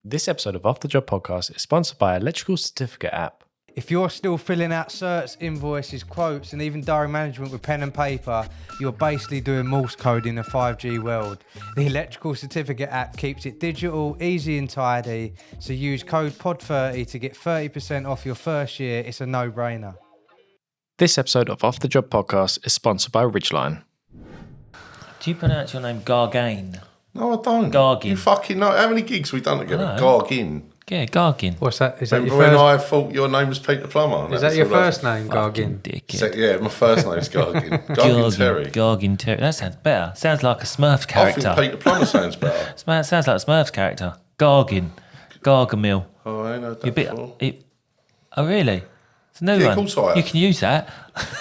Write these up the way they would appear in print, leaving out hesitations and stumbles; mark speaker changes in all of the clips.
Speaker 1: This episode of Off the Job Podcast is sponsored by Electrical Certificate app.
Speaker 2: If you're still filling out certs, invoices, quotes, and even diary management with pen and paper, you're basically doing Morse code in a 5G world. The Electrical Certificate app keeps it digital, easy and tidy, so use code POD30 to get 30% off your first year. It's a no-brainer.
Speaker 1: This episode of Off the Job Podcast is sponsored by Ridgeline.
Speaker 3: Do you pronounce your name Gargan?
Speaker 4: No, I don't.
Speaker 3: Gargan.
Speaker 4: You fucking know. How many gigs we done together? Gargan.
Speaker 3: Yeah, Gargan.
Speaker 2: What's that? Is that
Speaker 4: Remember
Speaker 2: your
Speaker 4: when
Speaker 2: first?
Speaker 4: I thought your name was Peter Plummer?
Speaker 2: Is that your first name,
Speaker 3: Fucking
Speaker 2: Gargan?
Speaker 3: dickhead.
Speaker 4: Yeah, my first name's Gargan. Gargan Terry.
Speaker 3: Gargan Terry. That sounds better. Sounds like a Smurf
Speaker 4: I
Speaker 3: character.
Speaker 4: think Peter Plummer sounds better.
Speaker 3: Sounds like a Smurf character. Gargan. Gargamel.
Speaker 4: Oh, I know that
Speaker 3: You're a bit.
Speaker 4: before.
Speaker 3: Oh, really? It's a new
Speaker 4: Yeah,
Speaker 3: one.
Speaker 4: of course I have.
Speaker 3: You can use that.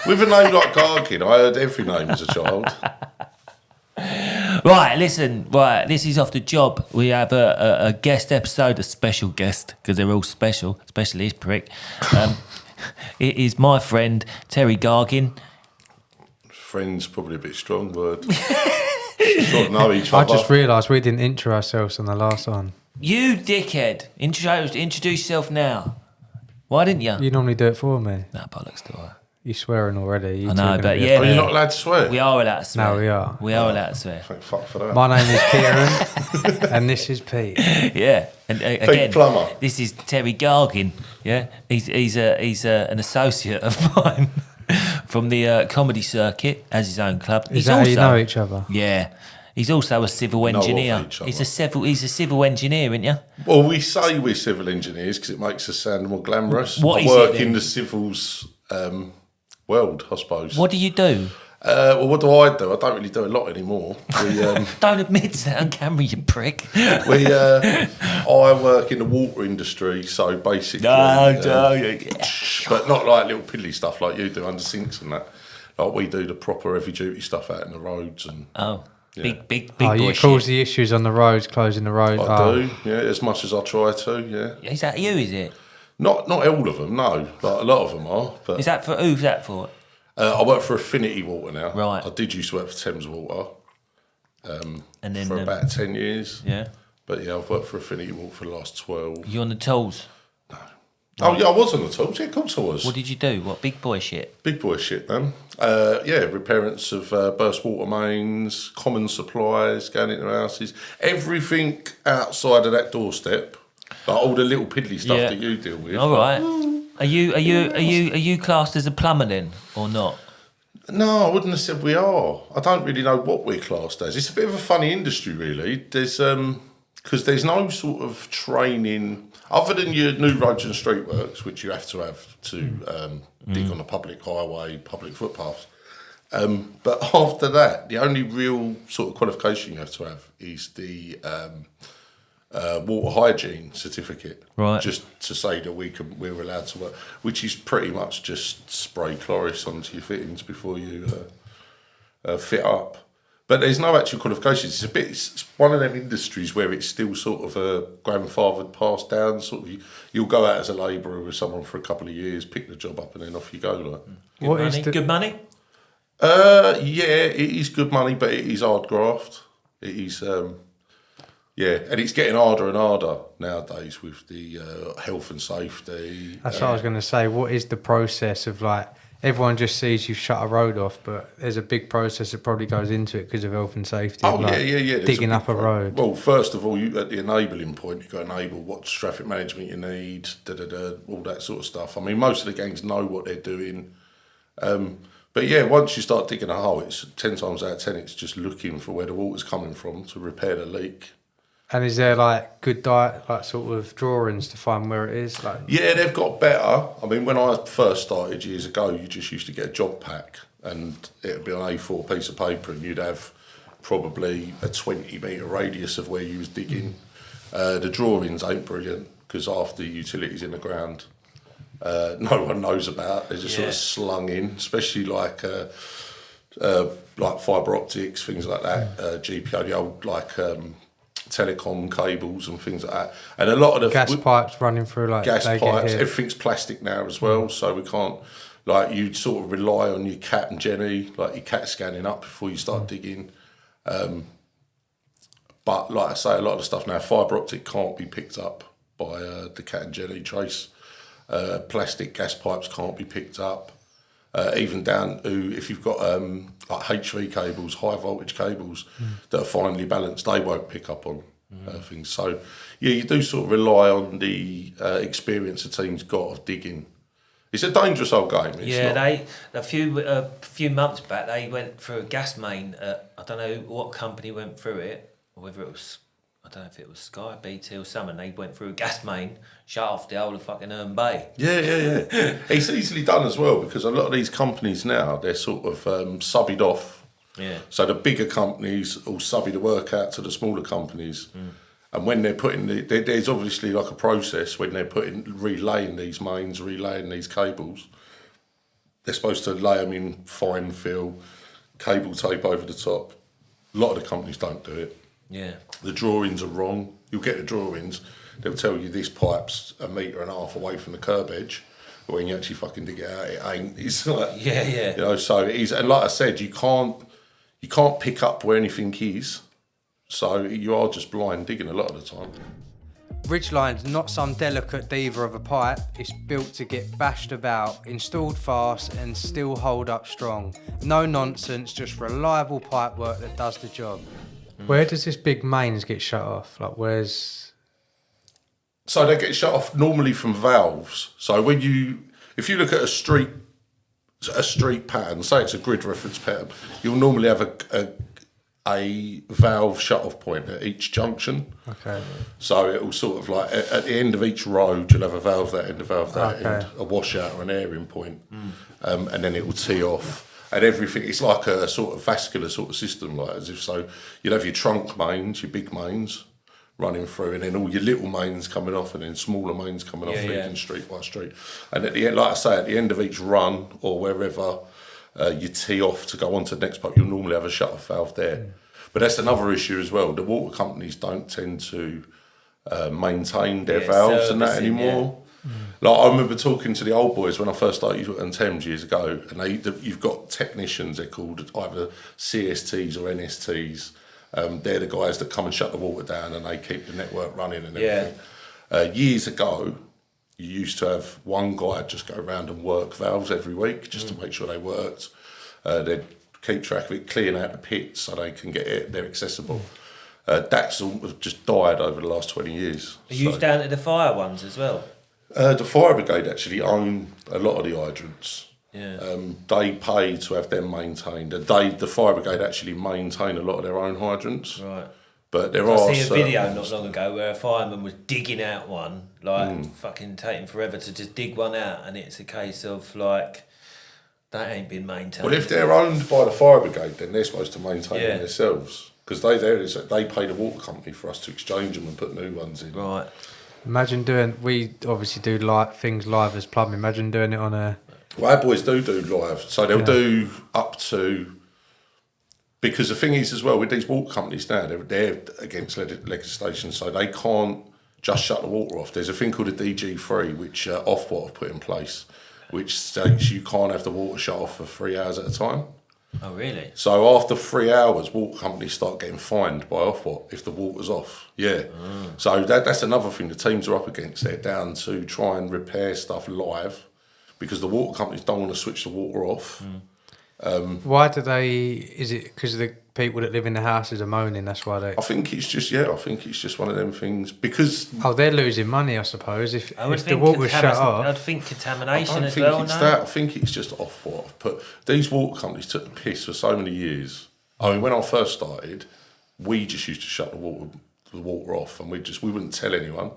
Speaker 4: With a name like Gargan, I heard every name as a child.
Speaker 3: Right, listen. Right, this is Off the Job. We have a guest episode, a special guest, because they're all special, especially this prick. It is my friend Terry Gargan.
Speaker 4: Friend's probably a bit strong word. Don't know each
Speaker 2: I
Speaker 4: other.
Speaker 2: just realised we didn't intro ourselves on the last one.
Speaker 3: You dickhead. Introduce yourself now. Why didn't you?
Speaker 2: You normally do it for me.
Speaker 3: Nah, bollocks to her.
Speaker 2: You're swearing already. You
Speaker 3: I
Speaker 2: two
Speaker 3: know,
Speaker 2: are gonna
Speaker 3: but
Speaker 2: be-
Speaker 3: yeah.
Speaker 4: Are you not allowed to swear?
Speaker 3: We are allowed to swear.
Speaker 2: No, we are.
Speaker 3: We are allowed to swear.
Speaker 4: Thank fuck for that.
Speaker 2: My name is Kieran, and this is Pete.
Speaker 3: Yeah. And again,
Speaker 4: Plummer.
Speaker 3: this is Terry Gargan. Yeah. He's an associate of mine from the comedy circuit, has his own club.
Speaker 2: Is that how you know each other?
Speaker 3: Yeah. He's also a civil
Speaker 4: Know of
Speaker 3: engineer.
Speaker 4: each other.
Speaker 3: He's a civil engineer, isn't you?
Speaker 4: Well, we say we're civil engineers because it makes us sound more glamorous.
Speaker 3: What
Speaker 4: I
Speaker 3: is
Speaker 4: work
Speaker 3: it then?
Speaker 4: in the civils world, I suppose.
Speaker 3: What do you do?
Speaker 4: Well, what do? I don't really do a lot anymore.
Speaker 3: Don't admit that on camera, you prick.
Speaker 4: I work in the water industry, so basically, but not like little piddly stuff like you do under sinks and that. Like we do the proper heavy duty stuff out in the roads and.
Speaker 3: Oh,
Speaker 4: Yeah.
Speaker 3: big
Speaker 2: Oh,
Speaker 3: boy
Speaker 2: you
Speaker 3: shit.
Speaker 2: cause the issues on the roads, closing the road.
Speaker 4: I do, yeah, as much as I try to, yeah.
Speaker 3: Is that you, is it?
Speaker 4: Not all of them, no. Like a lot of them are, but
Speaker 3: Is that for who's that for?
Speaker 4: I work for Affinity Water now.
Speaker 3: Right.
Speaker 4: I did used to work for Thames Water
Speaker 3: And then
Speaker 4: for about 10 years.
Speaker 3: yeah.
Speaker 4: But yeah, I've worked for Affinity Water for the last 12.
Speaker 3: You on the tools?
Speaker 4: Oh yeah, I was on the tools. Yeah, of course I was.
Speaker 3: What did you do? What big boy shit?
Speaker 4: Big boy shit, man. Yeah, repairance of burst water mains, common supplies, going into houses, everything outside of that doorstep, like all the little piddly stuff
Speaker 3: Yeah.
Speaker 4: that you deal with.
Speaker 3: All right. Are you classed as a plumber then, or not?
Speaker 4: No, I wouldn't have said we are. I don't really know what we're classed as. It's a bit of a funny industry, really. There's because there's no sort of training other than your new roads and streetworks, which you have to dig on a public highway, public footpaths. But after that, the only real sort of qualification you have to have is the water hygiene certificate,
Speaker 3: Right.
Speaker 4: Just to say that we're allowed to work, which is pretty much just spray chloris onto your fittings before you fit up. But there's no actual qualifications. It's one of them industries where it's still sort of a grandfathered, passed down. Sort of, you'll go out as a labourer with someone for a couple of years, pick the job up, and then off you go. Like,
Speaker 2: What is the-
Speaker 3: Good money?
Speaker 4: yeah, it is good money, but it is hard graft. It is, yeah, and it's getting harder and harder nowadays with the health and safety.
Speaker 2: That's what I was going to say. What is the process of like? Everyone just sees you shut a road off, but there's a big process that probably goes into it because of health and safety.
Speaker 4: Oh,
Speaker 2: like
Speaker 4: yeah. There's
Speaker 2: digging
Speaker 4: big
Speaker 2: up a road.
Speaker 4: Well, first of all, at the enabling point, you got to enable what traffic management you need, all that sort of stuff. I mean, most of the gangs know what they're doing. But yeah, once you start digging a hole, it's 10 times out of 10, it's just looking for where the water's coming from to repair the leak.
Speaker 2: And is there like good diet, like sort of drawings to find where it is? Like,
Speaker 4: Yeah, they've got better. I mean, when I first started years ago, you just used to get a job pack and it'd be an A4 piece of paper and you'd have probably a 20-metre radius of where you was digging. The drawings ain't brilliant because half the utilities in the ground no one knows about. They're just sort of slung in, especially like fibre optics, things like that, GPO, the old telecom cables and things like that. And a lot of the
Speaker 2: gas pipes running through, like
Speaker 4: gas
Speaker 2: they get
Speaker 4: pipes,
Speaker 2: hit.
Speaker 4: everything's plastic now as well, so we can't, like, you sort of rely on your CAT and Jenny, like your CAT scanning up before you start digging. But But like I say, a lot of the stuff now, fibre optic can't be picked up by the Cat and Jenny trace. Plastic gas pipes can't be picked up. Even down to if you've got like HV cables, high voltage cables that are finely balanced, they won't pick up on things. So yeah, you do sort of rely on the experience the team's got of digging. It's a dangerous old game.
Speaker 3: A few months back they went through a gas main. I don't know what company went through it, or whether it was, I don't know if it was Sky, BT or something. They went through a gas main, shut off the whole of fucking Herne Bay.
Speaker 4: Yeah. It's easily done as well because a lot of these companies now, they're sort of subbied off.
Speaker 3: Yeah.
Speaker 4: So the bigger companies all subby the work out to the smaller companies. And when they're putting there's obviously like a process when they're relaying these mains, relaying these cables. They're supposed to lay them in fine fill, cable tape over the top. A lot of the companies don't do it.
Speaker 3: Yeah.
Speaker 4: The drawings are wrong. You'll get the drawings. They'll tell you this pipe's 1.5 meters away from the curb edge. But when you actually fucking dig it out, it ain't. It's like,
Speaker 3: Yeah.
Speaker 4: You know, so it is. And like I said, you can't pick up where anything is. So you are just blind digging a lot of the time.
Speaker 2: Ridgeline's not some delicate diva of a pipe. It's built to get bashed about, installed fast and still hold up strong. No nonsense, just reliable pipe work that does the job. Where does this big mains get shut off? Like where's...
Speaker 4: So they get shut off normally from valves. So if you look at a street pattern, say it's a grid reference pattern, you'll normally have a valve shut-off point at each junction.
Speaker 2: Okay.
Speaker 4: So it will sort of like, at the end of each road, you'll have a valve that end, a valve that end, a washout or an airing point. And then it will tee off. And everything, it's like a sort of vascular sort of system, like as if so, you'd have your trunk mains, your big mains running through, and then all your little mains coming off, and then smaller mains coming off, feeding street by street. And at the end, like I say, at the end of each run or wherever you tee off to go on to the next pipe, you'll normally have a shut-off valve there. But that's another issue as well. The water companies don't tend to maintain their valves and that anymore. Like I remember talking to the old boys when I first started on Thames years ago, and you've got technicians. They're called either CSTs or NSTs. They're the guys that come and shut the water down and they keep the network running and everything. Years ago, you used to have one guy just go around and work valves every week just to make sure they worked. They'd keep track of it, clean out the pits so they can get it. They're accessible. That's all just died over the last 20 years.
Speaker 3: Are you down to the fire ones as well?
Speaker 4: The fire brigade actually own a lot of the hydrants.
Speaker 3: Yeah.
Speaker 4: They pay to have them maintained. The fire brigade actually maintain a lot of their own hydrants.
Speaker 3: Right.
Speaker 4: But there
Speaker 3: I
Speaker 4: are
Speaker 3: see a video not long ago where a fireman was digging out one, like fucking taking forever to just dig one out, and it's a case of like that ain't been maintained.
Speaker 4: Well, if they're owned by the fire brigade, then they're supposed to maintain them themselves because they pay the water company for us to exchange them and put new ones in.
Speaker 3: Right.
Speaker 2: Imagine we obviously do things live as plumbing. Imagine doing it on a...
Speaker 4: Well, our boys do live. So they'll do up to... Because the thing is as well, with these water companies now, they're against legislation, so they can't just shut the water off. There's a thing called a DG3, which Ofwat have put in place, which states you can't have the water shut off for 3 hours at a time.
Speaker 3: Oh, really?
Speaker 4: So after 3 hours, water companies start getting fined by Ofwat if the water's off. Yeah. So that's another thing the teams are up against. They're down to try and repair stuff live because the water companies don't want to switch the water off.
Speaker 2: Why do they... Is it because the people that live in the houses are moaning, that's why they...
Speaker 4: I think it's just one of them things because...
Speaker 2: Oh, they're losing money, I suppose, if the water's shut off.
Speaker 3: I'd think contamination
Speaker 4: I think it's just Ofwat. But these water companies took the piss for so many years. I mean, when I first started, we just used to shut the water off, and we wouldn't tell anyone.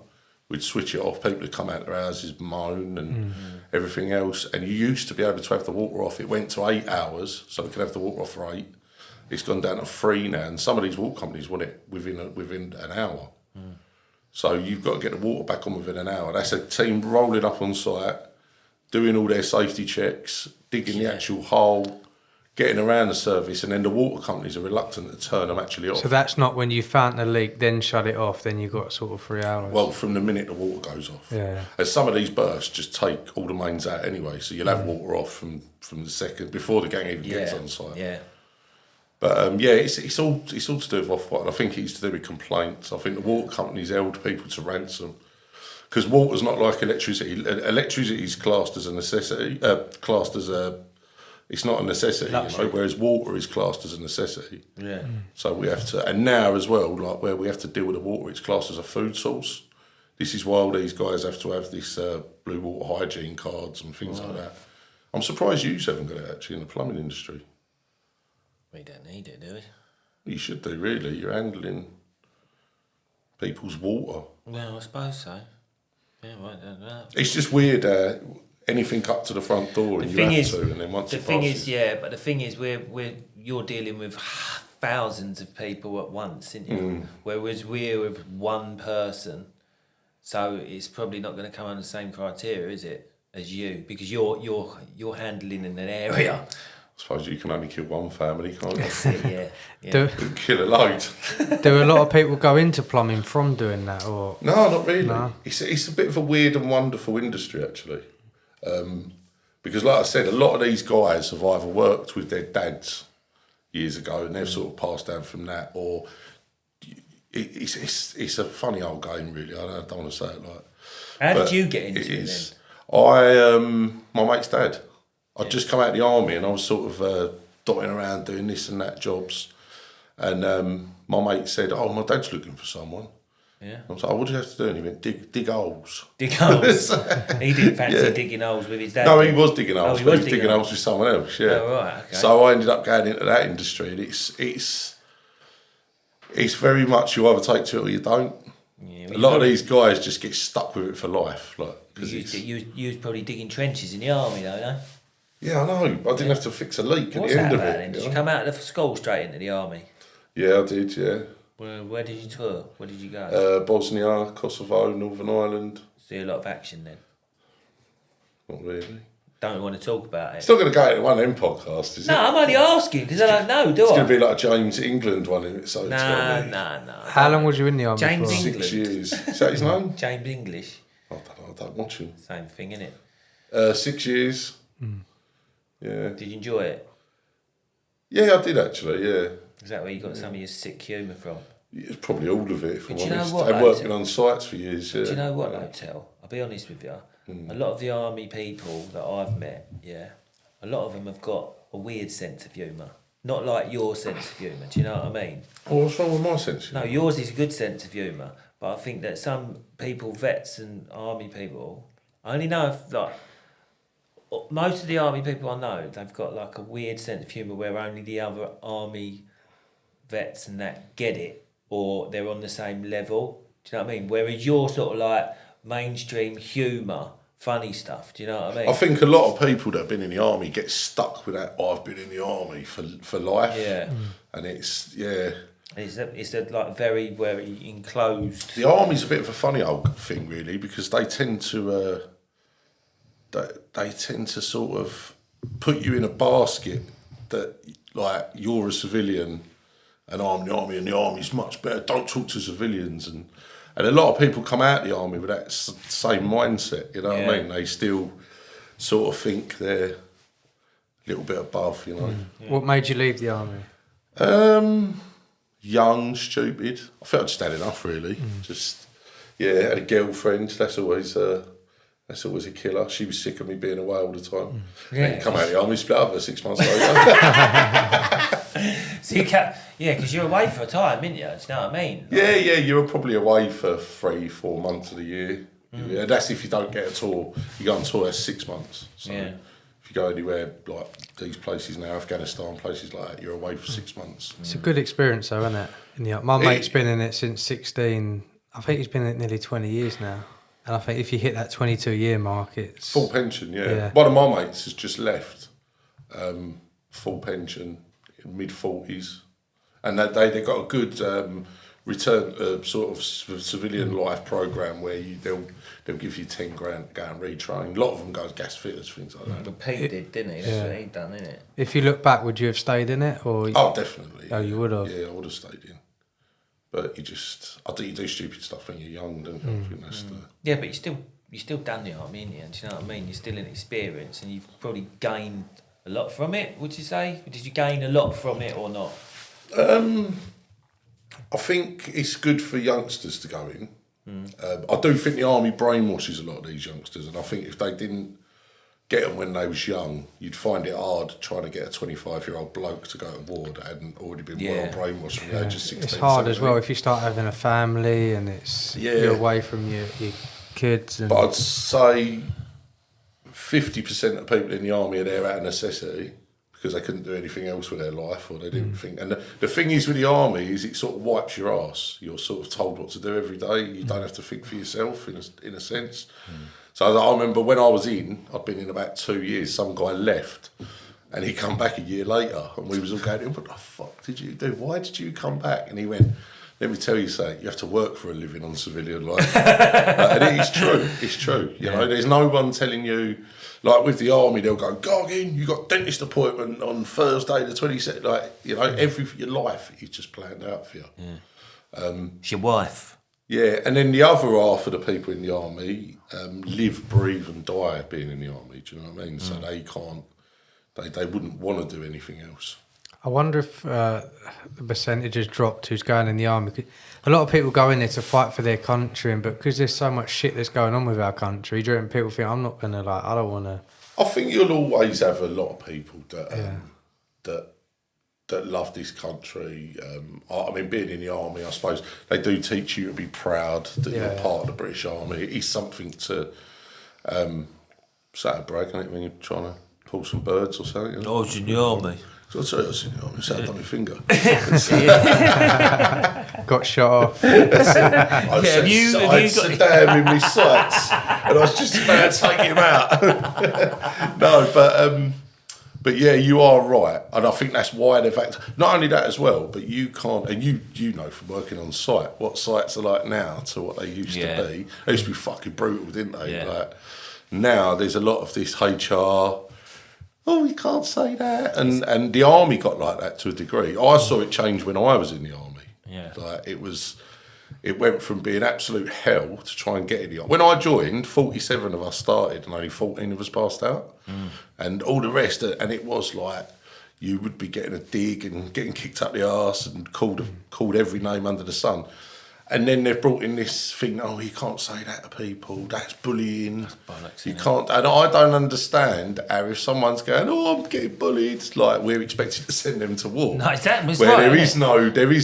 Speaker 4: We'd switch it off. People would come out their houses, moan and everything else. And you used to be able to have the water off. It went to 8 hours, so we could have the water off for 8. It's gone down to 3 now, and some of these water companies want it within an hour. So you've got to get the water back on within an hour. That's a team rolling up on site, doing all their safety checks, digging the actual hole, getting around the service, and then the water companies are reluctant to turn them actually off.
Speaker 2: So that's not when you found the leak, then shut it off, then you've got sort of 3 hours?
Speaker 4: Well, from the minute the water goes off.
Speaker 2: Yeah.
Speaker 4: And some of these bursts just take all the mains out anyway, so you'll have water off from the second, before the gang even gets on site.
Speaker 3: Yeah.
Speaker 4: But yeah, it's all to do with Off-White. I think it's to do with complaints. I think the water companies held people to ransom because water's not like electricity. Electricity is classed as a necessity, it's not a necessity, whereas water is classed as a necessity.
Speaker 3: Yeah.
Speaker 4: So we have to, and now as well, like where we have to deal with the water, it's classed as a food source. This is why all these guys have to have this blue water hygiene cards and things like that. I'm surprised you haven't got it actually in the plumbing industry.
Speaker 3: We don't need it, do we?
Speaker 4: You should do, really. You're handling people's water.
Speaker 3: Well, I suppose so. Yeah, well, I don't know.
Speaker 4: It's just weird. Anything up to the front door, and you have to, and then once
Speaker 3: the
Speaker 4: it
Speaker 3: thing
Speaker 4: passes.
Speaker 3: is, yeah, but the thing is, you're dealing with thousands of people at once, isn't you? Whereas we're with one person, so it's probably not going to come under the same criteria, is it, as you? Because you're handling in an area.
Speaker 4: I suppose you can only kill one family, can't you?
Speaker 3: Yeah.
Speaker 2: Do,
Speaker 4: You can kill a load.
Speaker 2: do a lot of people go into plumbing from doing that, or
Speaker 4: No, not really.
Speaker 2: No.
Speaker 4: It's a bit of a weird and wonderful industry, actually. Because, like I said, a lot of these guys have either worked with their dads years ago and they've sort of passed down from that, or it's a funny old game, really. I don't want to say it like.
Speaker 3: How did you get into it
Speaker 4: then? My mate's dad. I'd just come out of the army and I was sort of dotting around doing this and that jobs, and my mate said, "Oh, my dad's looking for someone."
Speaker 3: Yeah.
Speaker 4: I was like, "Oh, what do you have to do?" And he went, dig holes.
Speaker 3: Dig holes. He didn't fancy digging holes with his dad.
Speaker 4: No, he was digging holes,
Speaker 3: he
Speaker 4: but
Speaker 3: was
Speaker 4: he was
Speaker 3: digging
Speaker 4: digging holes with someone else. Yeah.
Speaker 3: Oh, right, okay.
Speaker 4: So I ended up going into that industry, and it's very much you either take to it or you don't.
Speaker 3: Yeah,
Speaker 4: A lot of these guys just get stuck with it for life, like.
Speaker 3: You was probably digging trenches in the army, though, no?
Speaker 4: Yeah, I know. I didn't have to fix a leak
Speaker 3: What's
Speaker 4: at the end
Speaker 3: that
Speaker 4: of
Speaker 3: about
Speaker 4: it.
Speaker 3: then? Did
Speaker 4: you
Speaker 3: you
Speaker 4: know?
Speaker 3: come out of the school straight into the army?
Speaker 4: Yeah, I did. Yeah.
Speaker 3: Where did you tour? Where did you go?
Speaker 4: Bosnia, Kosovo, Northern Ireland.
Speaker 3: See a lot of action then.
Speaker 4: Not really.
Speaker 3: Don't want to talk about it.
Speaker 4: It's not going to go into one of them podcasts, is
Speaker 3: No,
Speaker 4: it?
Speaker 3: I'm only asking because I don't know, do
Speaker 4: It's
Speaker 3: I?
Speaker 4: going to be like a James England one in it, so it's
Speaker 3: No.
Speaker 2: how long was you in the army
Speaker 3: James
Speaker 2: for?
Speaker 3: England.
Speaker 4: 6 years. Is that his name?
Speaker 3: James English.
Speaker 4: I don't know. I don't watch him.
Speaker 3: Same thing, innit?
Speaker 4: 6 years. Yeah.
Speaker 3: Did you enjoy it?
Speaker 4: Yeah, I did actually. Yeah.
Speaker 3: Is that where you got some of your sick humour from?
Speaker 4: It's probably all of it, if I'm
Speaker 3: But you know
Speaker 4: honest.
Speaker 3: what,
Speaker 4: I'm
Speaker 3: though,
Speaker 4: working on sites for years. Yeah.
Speaker 3: Do you know what, though, Tel? I'll be honest with you. A lot of the army people that I've met, a lot of them have got a weird sense of humour. Not like your sense of humour, do you know what I mean?
Speaker 4: Oh, what's wrong with my sense?
Speaker 3: No, yours is a good sense of humour, but I think that some people, vets and army people, I only know if, like, most of the army people I know, they've got like a weird sense of humour where only the other army vets and that get it, or they're on the same level. Do you know what I mean? Whereas you're sort of like mainstream humour, funny stuff. Do you know what I mean?
Speaker 4: I think a lot of people that have been in the army get stuck with that. Oh, I've been in the army for life.
Speaker 3: Yeah.
Speaker 4: And it's yeah.
Speaker 3: It's a like very enclosed.
Speaker 4: The army's a bit of a funny old thing, really, because they tend to they tend to sort of put you in a basket that, like, you're a civilian and I'm the army, and the army's much better. Don't talk to civilians, and a lot of people come out of the army with that same mindset. You know what I mean? They still sort of think they're a little bit above. You know.
Speaker 2: What made you leave the army?
Speaker 4: Young, stupid. I felt I'd just had enough, really. Just had a girlfriend. That's always a killer. She was sick of me being away all the time. Then come out of the army, split up with her 6 months later.
Speaker 3: So you can't, because you're away for a time, aren't you? Do you know what I mean?
Speaker 4: Yeah, you were probably away for 3-4 months of the year. Yeah, that's if you don't get a tour. You go on tour, that's 6 months. So if you go anywhere like these places now, Afghanistan, places like that, you're away for 6 months.
Speaker 2: It's a good experience, though, isn't it? My mate's been in it since 16. I think he's been in it nearly 20 years now. And I think if you hit that 22-year mark, it's...
Speaker 4: Full pension, yeah. One of my mates has just left. Full pension, in mid-40s. And they got a good return, sort of civilian life programme where they'll give you 10 grand to go and retrain. A lot of them go as gas fitters, things like that.
Speaker 3: But Pete did, didn't he? That's what he done, innit?
Speaker 2: If you look back, would you have stayed in it? Or
Speaker 4: Oh, definitely.
Speaker 2: Oh, you would have?
Speaker 4: Yeah, I would have stayed in. But I think you do stupid stuff when you're young, don't you? I think that's the...
Speaker 3: Yeah, but you still done the army, ain't you? Do you know what I mean? You're still in experience, and you've probably gained a lot from it. Would you say? Did you gain a lot from it or not?
Speaker 4: I think it's good for youngsters to go in. I do think the army brainwashes a lot of these youngsters, and I think if they didn't get them when they was young, you'd find it hard trying to get a 25-year-old bloke to go to war that hadn't already been well brainwashed from the age of 16.
Speaker 2: It's hard as well if you start having a family and you're away from your kids. And...
Speaker 4: But I'd say 50% of people in the army are there out of necessity because they couldn't do anything else with their life, or they didn't think. And the thing is with the army is it sort of wipes your arse. You're sort of told what to do every day. You don't have to think for yourself in a sense. So I remember when I was I'd been in about 2 years, some guy left and he come back a year later and we was all going, what the fuck did you do? Why did you come back? And he went, let me tell you something, you have to work for a living on civilian life. And it is true, it's true. You know, there's no one telling you, like with the army, they'll go, Gargan, you got dentist appointment on Thursday the 22nd. Like, you know, your life is just planned out for you.
Speaker 3: It's your wife.
Speaker 4: Yeah, and then the other half of the people in the army live, breathe and die being in the army, do you know what I mean? So they can't, they wouldn't want to do anything else.
Speaker 2: I wonder if the percentage has dropped who's going in the army. A lot of people go in there to fight for their country, but because there's so much shit that's going on with our country, do you know, people think, I'm not going to, I don't want to...
Speaker 4: I think you'll always have a lot of people that love this country. I mean, being in the army, I suppose they do teach you to be proud that you're part of the British Army. It is something to say a brag, isn't it, when you're trying to pull some birds or something? You know?
Speaker 3: I was in the army.
Speaker 4: So I'll tell you, I was in the army, sat on my finger.
Speaker 2: Got shot off.
Speaker 4: I had Saddam in my sights, and I was just about to take him out. No, but yeah, you are right, and I think that's why they've not only that as well, but you can't, and you know from working on site what sites are like now to what they used to be. They used to be fucking brutal, didn't they?
Speaker 3: Yeah.
Speaker 4: Like now, there's a lot of this HR. Oh, you can't say that, and the army got like that to a degree. I saw it change when I was in the army.
Speaker 3: Yeah,
Speaker 4: like it went from being absolute hell to try and get in the army. When I joined, 47 of us started and only 14 of us passed out. And all the rest, and it was like you would be getting a dig and getting kicked up the arse and called every name under the sun. And then they've brought in this thing, you can't say that to people, that's bullying. You can't, and I don't understand how if someone's going, I'm getting bullied, it's like we're expected to send them to war.
Speaker 3: No, exactly.
Speaker 4: Where there is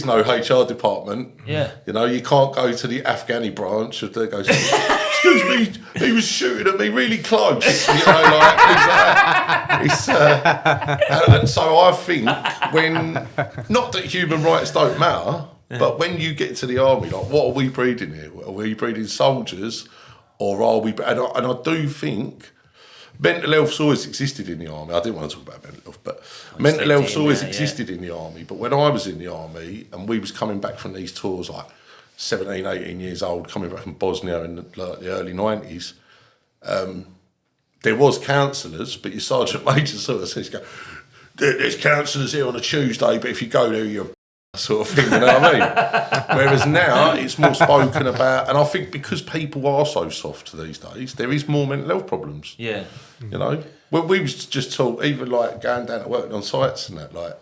Speaker 4: no HR department.
Speaker 3: Yeah.
Speaker 4: You know, you can't go to the Afghani branch and they go, excuse me, he was shooting at me really close. You know, like, things like that. And so I think not that human rights don't matter, but when you get to the army, like, what are we breeding here? Are we breeding soldiers, or are we? And I do think mental health's always existed in the army. I didn't want to talk about mental health, but mental health's always existed in the army. But when I was in the army and we was coming back from these tours, like 17, 18 years old, coming back from Bosnia in the early 90s, there was counsellors, but your sergeant major sort of says, there's counsellors here on a Tuesday, but if you go there, you're sort of thing, you know what I mean? Whereas now it's more spoken about, and I think because people are so soft these days, there is more mental health problems. Yeah. You know? Well, we was just taught, even like going down to working on sites and that, like,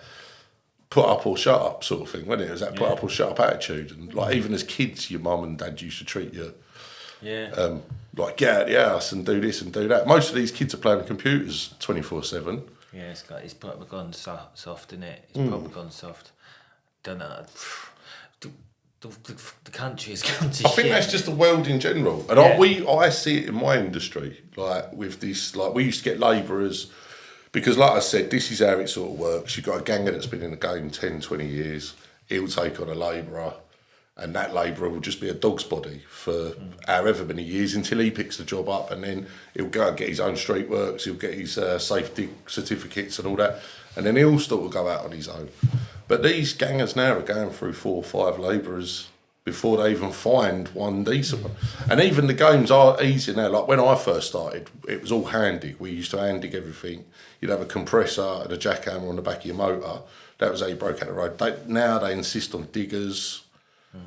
Speaker 4: put up or shut up sort of thing, wasn't it? It was that put up or shut up attitude. And like even as kids, your mum and dad used to treat you like get out of the house and do this and do that. Most of these kids are playing with computers 24/7.
Speaker 3: Yeah, it's probably gone soft, isn't it? It's probably gone soft. Don't know. The country has gone to shit.
Speaker 4: I think that's just the world in general, and I see it in my industry. Like with this, like we used to get labourers, because like I said, this is how it sort of works. You've got a ganger that's been in the game 10, 20 years. He'll take on a labourer, and that labourer will just be a dog's body for however many years until he picks the job up, and then he'll go and get his own street works. He'll get his safety certificates and all that, and then he'll still go out on his own. But these gangers now are going through 4 or 5 labourers before they even find one decent one. And even the games are easier now. Like when I first started, it was all hand dig. We used to hand dig everything. You'd have a compressor and a jackhammer on the back of your motor. That was how you broke out the road. Now they insist on diggers.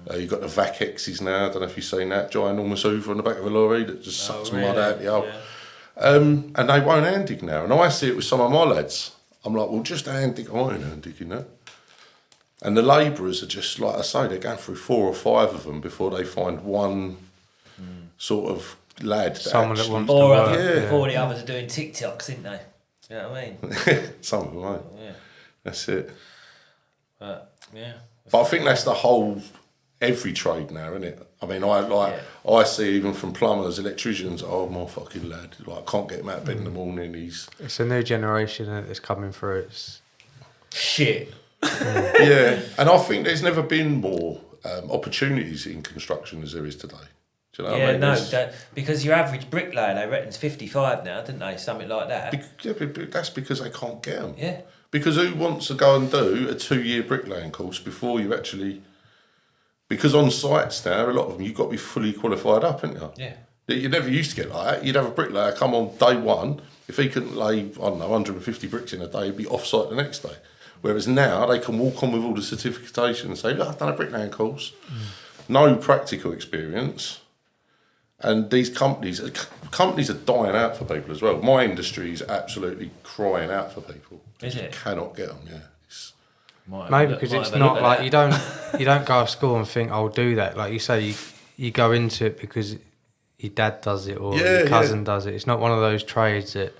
Speaker 4: You've got the Vacexes now. I don't know if you've seen that. Ginormous hoover on the back of a lorry that just sucks mud out the hole. Yeah. And they won't hand dig now. And I see it with some of my lads. I'm like, well, just hand dig. I ain't hand digging that. And the labourers are just, like I say, they're going through 4 or 5 of them before they find one sort of lad.
Speaker 2: Someone that wants
Speaker 3: Or
Speaker 2: to work.
Speaker 3: before the others are doing TikToks, isn't they? You know what I mean?
Speaker 4: Some of them, mate.
Speaker 3: Yeah.
Speaker 4: That's it.
Speaker 3: But, yeah.
Speaker 4: But I think that's the whole, every trade now, isn't it? I mean, I see even from plumbers, electricians, my fucking lad, like, I can't get him out of bed in the morning,
Speaker 2: It's a new generation that's coming through. It's
Speaker 3: shit.
Speaker 4: Yeah, and I think there's never been more opportunities in construction as there is today. Do you know what I mean?
Speaker 3: Because your average bricklayer, they reckon's 55 now, didn't they? Something like that.
Speaker 4: But that's because they can't get them.
Speaker 3: Yeah.
Speaker 4: Because who wants to go and do a 2-year bricklaying course before you actually... Because on sites now, a lot of them, you've got to be fully qualified up, haven't you?
Speaker 3: Yeah.
Speaker 4: You never used to get like that. You'd have a bricklayer come on day one. If he couldn't lay, 150 bricks in a day, he'd be off-site the next day. Whereas now, they can walk on with all the certification and say, look, I've done a bricklaying course. No practical experience. And these companies are dying out for people as well. My industry is absolutely crying out for people.
Speaker 3: Is it?
Speaker 4: Cannot get them, yeah.
Speaker 2: maybe because it's not like you don't go to school and think I'll do that. Like you say, you go into it because your dad does it or your cousin does it. It's not one of those trades that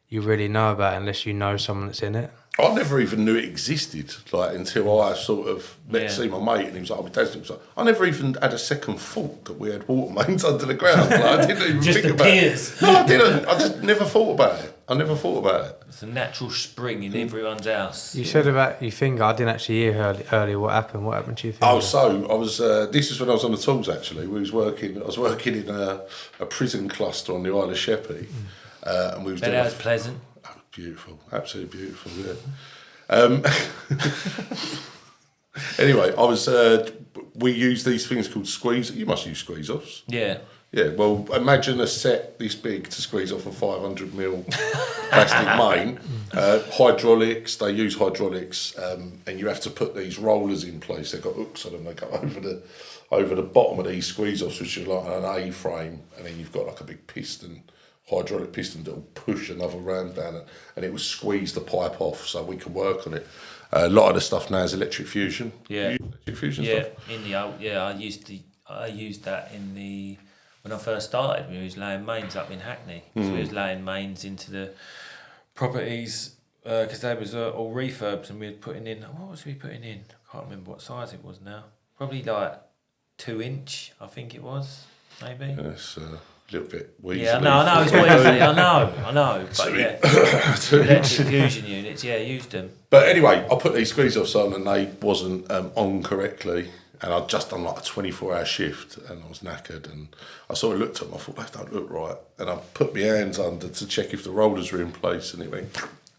Speaker 2: you really know about unless you know someone that's in it.
Speaker 4: I never even knew it existed, like, until I sort of see my mate, and he was like, "Oh, my dad's doing something." I never even had a second thought that we had water mains under the ground. Like, I didn't even
Speaker 3: just
Speaker 4: think about
Speaker 3: appears.
Speaker 4: it. No, I didn't. I just never thought about it. I never thought about it.
Speaker 3: It's a natural spring in everyone's house.
Speaker 2: You said about your finger. I didn't actually hear earlier what happened. What happened to your finger?
Speaker 4: Oh, so I was. This is when I was on the tools. Actually, I was working in a prison cluster on the Isle of Sheppey, and we was.
Speaker 3: That was pleasant.
Speaker 4: Oh, beautiful, absolutely beautiful. Yeah. Anyway, I was. We use these things called squeeze. You must use squeeze offs.
Speaker 3: Yeah.
Speaker 4: Yeah. Well, imagine a set this big to squeeze off a 500mm plastic main. Hydraulics. They use hydraulics, and you have to put these rollers in place. They've got hooks on them. They go over the bottom of these squeeze offs, which is like an A-frame, and then you've got like a big piston. Hydraulic piston that will push another ram down it, and it will squeeze the pipe off so we can work on it. A lot of the stuff now is electric fusion.
Speaker 3: Yeah.
Speaker 4: You use electric fusion stuff?
Speaker 3: In the old, I used that when I first started. We was laying mains up in Hackney. So we was laying mains into the properties because they was all refurbs, and we were putting in. What was we putting in? I can't remember what size it was now. Probably like 2-inch, I think it was, maybe.
Speaker 4: Yes. A little bit weaselly.
Speaker 3: Yeah, I know, it's weaselly, I know, but yeah, electric fusion units, used them.
Speaker 4: But anyway, I put these squeeze offs on, and they wasn't on correctly, and I'd just done like a 24-hour shift, and I was knackered, and I sort of looked at them, I thought, they don't look right, and I put my hands under to check if the rollers were in place, and it went...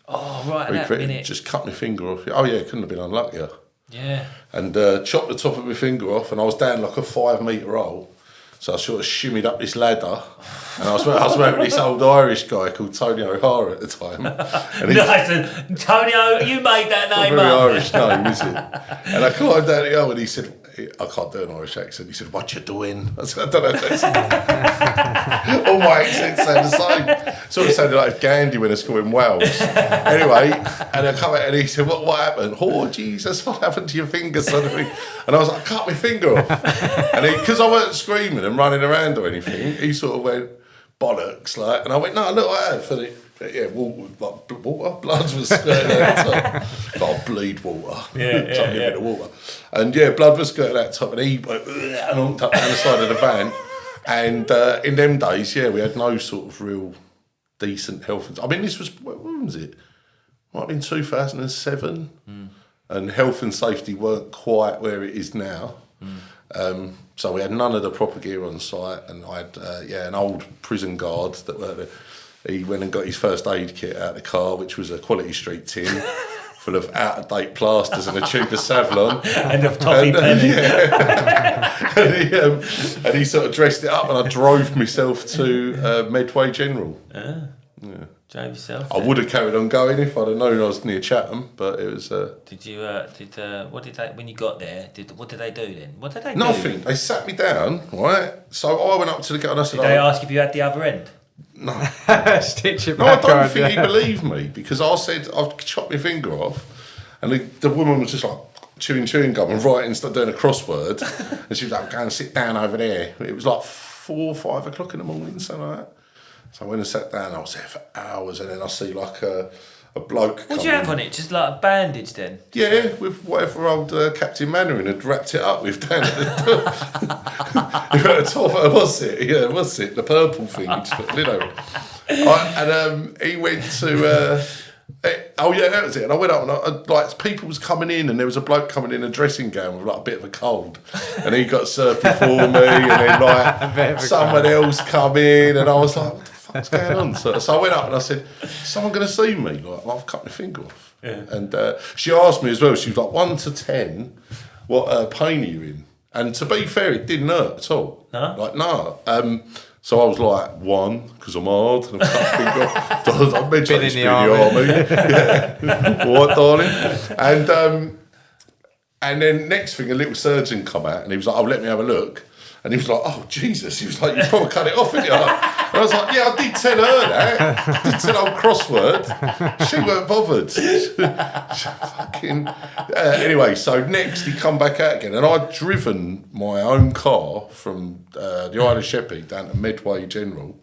Speaker 3: Oh, right, at that minute.
Speaker 4: Just cut my finger off. Oh yeah, it couldn't have been unluckier.
Speaker 3: Yeah.
Speaker 4: And chopped the top of my finger off, and I was down like a 5-metre hole. So I sort of shimmied up this ladder, and I was with this old Irish guy called Tony O'Hara at the time. And
Speaker 3: Nice, Tonio, you made that name
Speaker 4: very
Speaker 3: up.
Speaker 4: Irish name, is it? And I climbed down the hole, and he said, I can't do an Irish accent. He said, "What you doing?" I said, "I don't know if that's..." All my accents sound the same. Sort of sounded like Gandhi when I was school in Wales. Anyway, and I come out, and he said, what happened? "Oh, Jesus, what happened to your finger suddenly?" And I was like, "I cut my finger off." And because I weren't screaming and running around or anything, he sort of went, "Bollocks," like, and I went, "No, look, I have." And water, blood was skirting out top. I'll bleed water. Yeah. Water. And blood was skirting out top, and he went and honked up down the side of the van. And in them days, we had no sort of real decent health. I mean, this was, when was it? Might have been 2007. And health and safety weren't quite where it is now. So we had none of the proper gear on site, and I had an old prison guard that worked there. He went and got his first aid kit out of the car, which was a Quality Street tin full of out-of-date plasters and a tube of Savlon.
Speaker 3: And a toffee penny.
Speaker 4: And he sort of dressed it up, and I drove myself to Medway General.
Speaker 3: Drove yourself?
Speaker 4: I would have carried on going if I'd have known I was near Chatham, but it was...
Speaker 3: What did they, when you got there, what did they do then? What did they do?
Speaker 4: Nothing. They sat me down, right? So I went up to the guy and I said...
Speaker 3: Did they ask if you had the other end?
Speaker 4: No.
Speaker 2: Stitch it
Speaker 4: No, I
Speaker 2: back
Speaker 4: don't think he believed me, because I said I've chopped my finger off, and the woman was just like, chewing gum and writing, doing a crossword. And she was like, go and sit down over there. It was like 4 or 5 o'clock in the morning, something like that. So I went and sat down, I was there for hours, and then I see like a bloke.
Speaker 3: What do you have on it? Just like a bandage then?
Speaker 4: Yeah, with whatever old Captain Mainwaring had wrapped it up with down at the top. Was it? Yeah, was it? The purple thing. And he went to... oh yeah, that was it. And I went up and like people was coming in, and there was a bloke coming in a dressing gown with like a bit of a cold, and he got served before me, and then like someone else come in, and I was like, what the fuck's going on? So I went up and I said, is someone going to see me? Like, I've cut my finger off. Yeah. And she asked me as well. She was like 1 to 10, what pain are you in? And to be fair, it didn't hurt at all.
Speaker 3: No,
Speaker 4: like no. So I was like 1 because I'm hard and I've cut my finger off. I mentioned
Speaker 2: in the army.
Speaker 4: Yeah. What, darling? And then next thing, a little surgeon come out and he was like, "Oh, let me have a look." And he was like, "Oh, Jesus." He was like, "You probably cut it off, didn't you?" And I was like, "Yeah, I did tell her that. I did tell old crossword. She weren't bothered." Fucking... anyway, so next he come back out again. And I'd driven my own car from the Isle of Sheppey down to Medway General.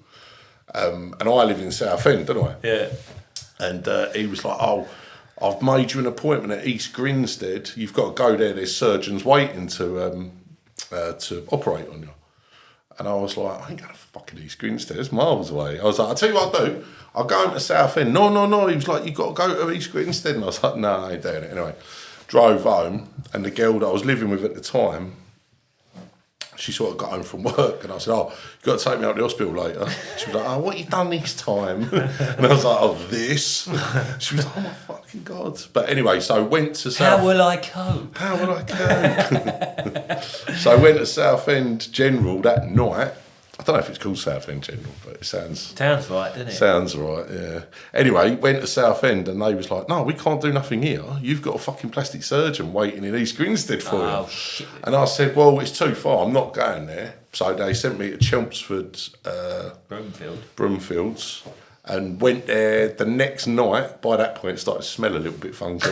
Speaker 4: And I live in Southend, don't I?
Speaker 3: Yeah.
Speaker 4: And he was like, "Oh, I've made you an appointment at East Grinstead. You've got to go there. There's surgeons waiting to operate on you." And I was like, "I ain't going to fucking East Grinstead. It's miles away." I was like, "I'll tell you what I'll do. I'll go into Southend." No. He was like, "You've got to go to East Grinstead." And I was like, "No, I ain't doing it." Anyway, drove home, and the girl that I was living with at the time, she sort of got home from work, and I said, "Oh, you've got to take me out to the hospital later." She was like, "Oh, what you done this time?" And I was like, "Oh, this." She was like, "Oh my fucking God." But anyway, so I went to South...
Speaker 3: How will I cope?
Speaker 4: How will I cope? So I went to Southend General that night. I don't know if it's called Southend General, but it sounds
Speaker 3: right, doesn't it?
Speaker 4: Sounds right, yeah. Anyway, went to Southend and they was like, "No, we can't do nothing here. You've got a fucking plastic surgeon waiting in East Grinstead for you."
Speaker 3: Shit.
Speaker 4: And I said, "Well, it's too far. I'm not going there." So they sent me to Chelmsford, Broomfields, and went there the next night. By that point, it started to smell a little bit funky.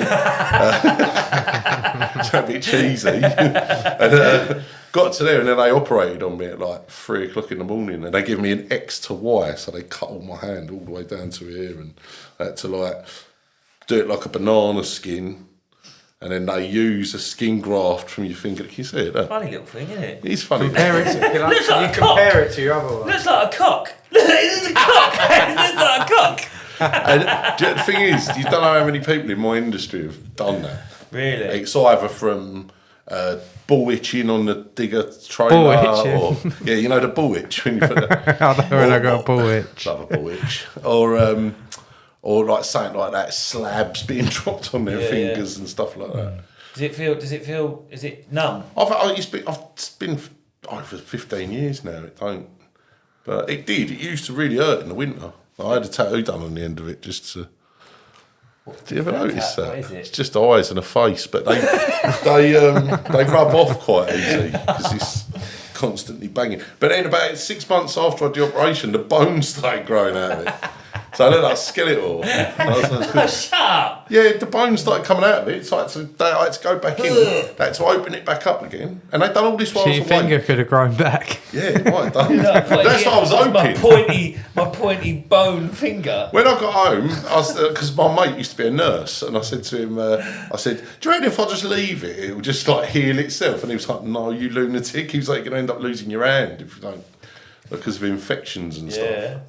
Speaker 4: So a bit cheesy. And got to there, and then they operated on me at like 3 o'clock in the morning, and they gave me an X to Y, so they cut all my hand all the way down to here, and I had to like do it like a banana skin, and then they use a skin graft from your finger. Can you see it?
Speaker 3: Funny little thing, isn't it?
Speaker 4: It's funny.
Speaker 2: Compare it to,
Speaker 3: Looks like a cock.
Speaker 2: compare it to your other one.
Speaker 3: Looks like a cock. It's a cock. It looks like a cock.
Speaker 4: And the thing is, you don't know how many people in my industry have done that.
Speaker 3: Really?
Speaker 4: It's either from bull itching on the digger trailer,
Speaker 2: Bull itching?
Speaker 4: or yeah, you know the bull itch when you put the,
Speaker 2: I know when I got a bull itch.
Speaker 4: love a bull itch, or like something like that, slabs being dropped on their fingers and stuff like that.
Speaker 3: Does it feel? Is it numb?
Speaker 4: It's been over 15 years now. It don't, but it did. It used to really hurt in the winter. I had a tattoo done on the end of it just to. Do you ever notice that?
Speaker 3: What is it?
Speaker 4: It's just eyes and a face, but they rub off quite easy because it's constantly banging. But then about 6 months after I had the operation, the bones started growing out of it. So I looked like a skeletal.
Speaker 3: Shut up!
Speaker 4: Yeah, the bones started coming out of it. So I had to go back in. They had to open it back up again. And they'd done all this while I was
Speaker 2: Your
Speaker 4: away.
Speaker 2: finger could have grown back.
Speaker 4: Yeah, it might have done. That's what I was hoping.
Speaker 3: My pointy bone finger.
Speaker 4: When I got home, because my mate used to be a nurse, and I said to him, I said, "Do you reckon if I just leave it, it will just like heal itself?" And he was like, "No, you lunatic." He was like, "You're going to end up losing your hand if you don't, because of infections and stuff."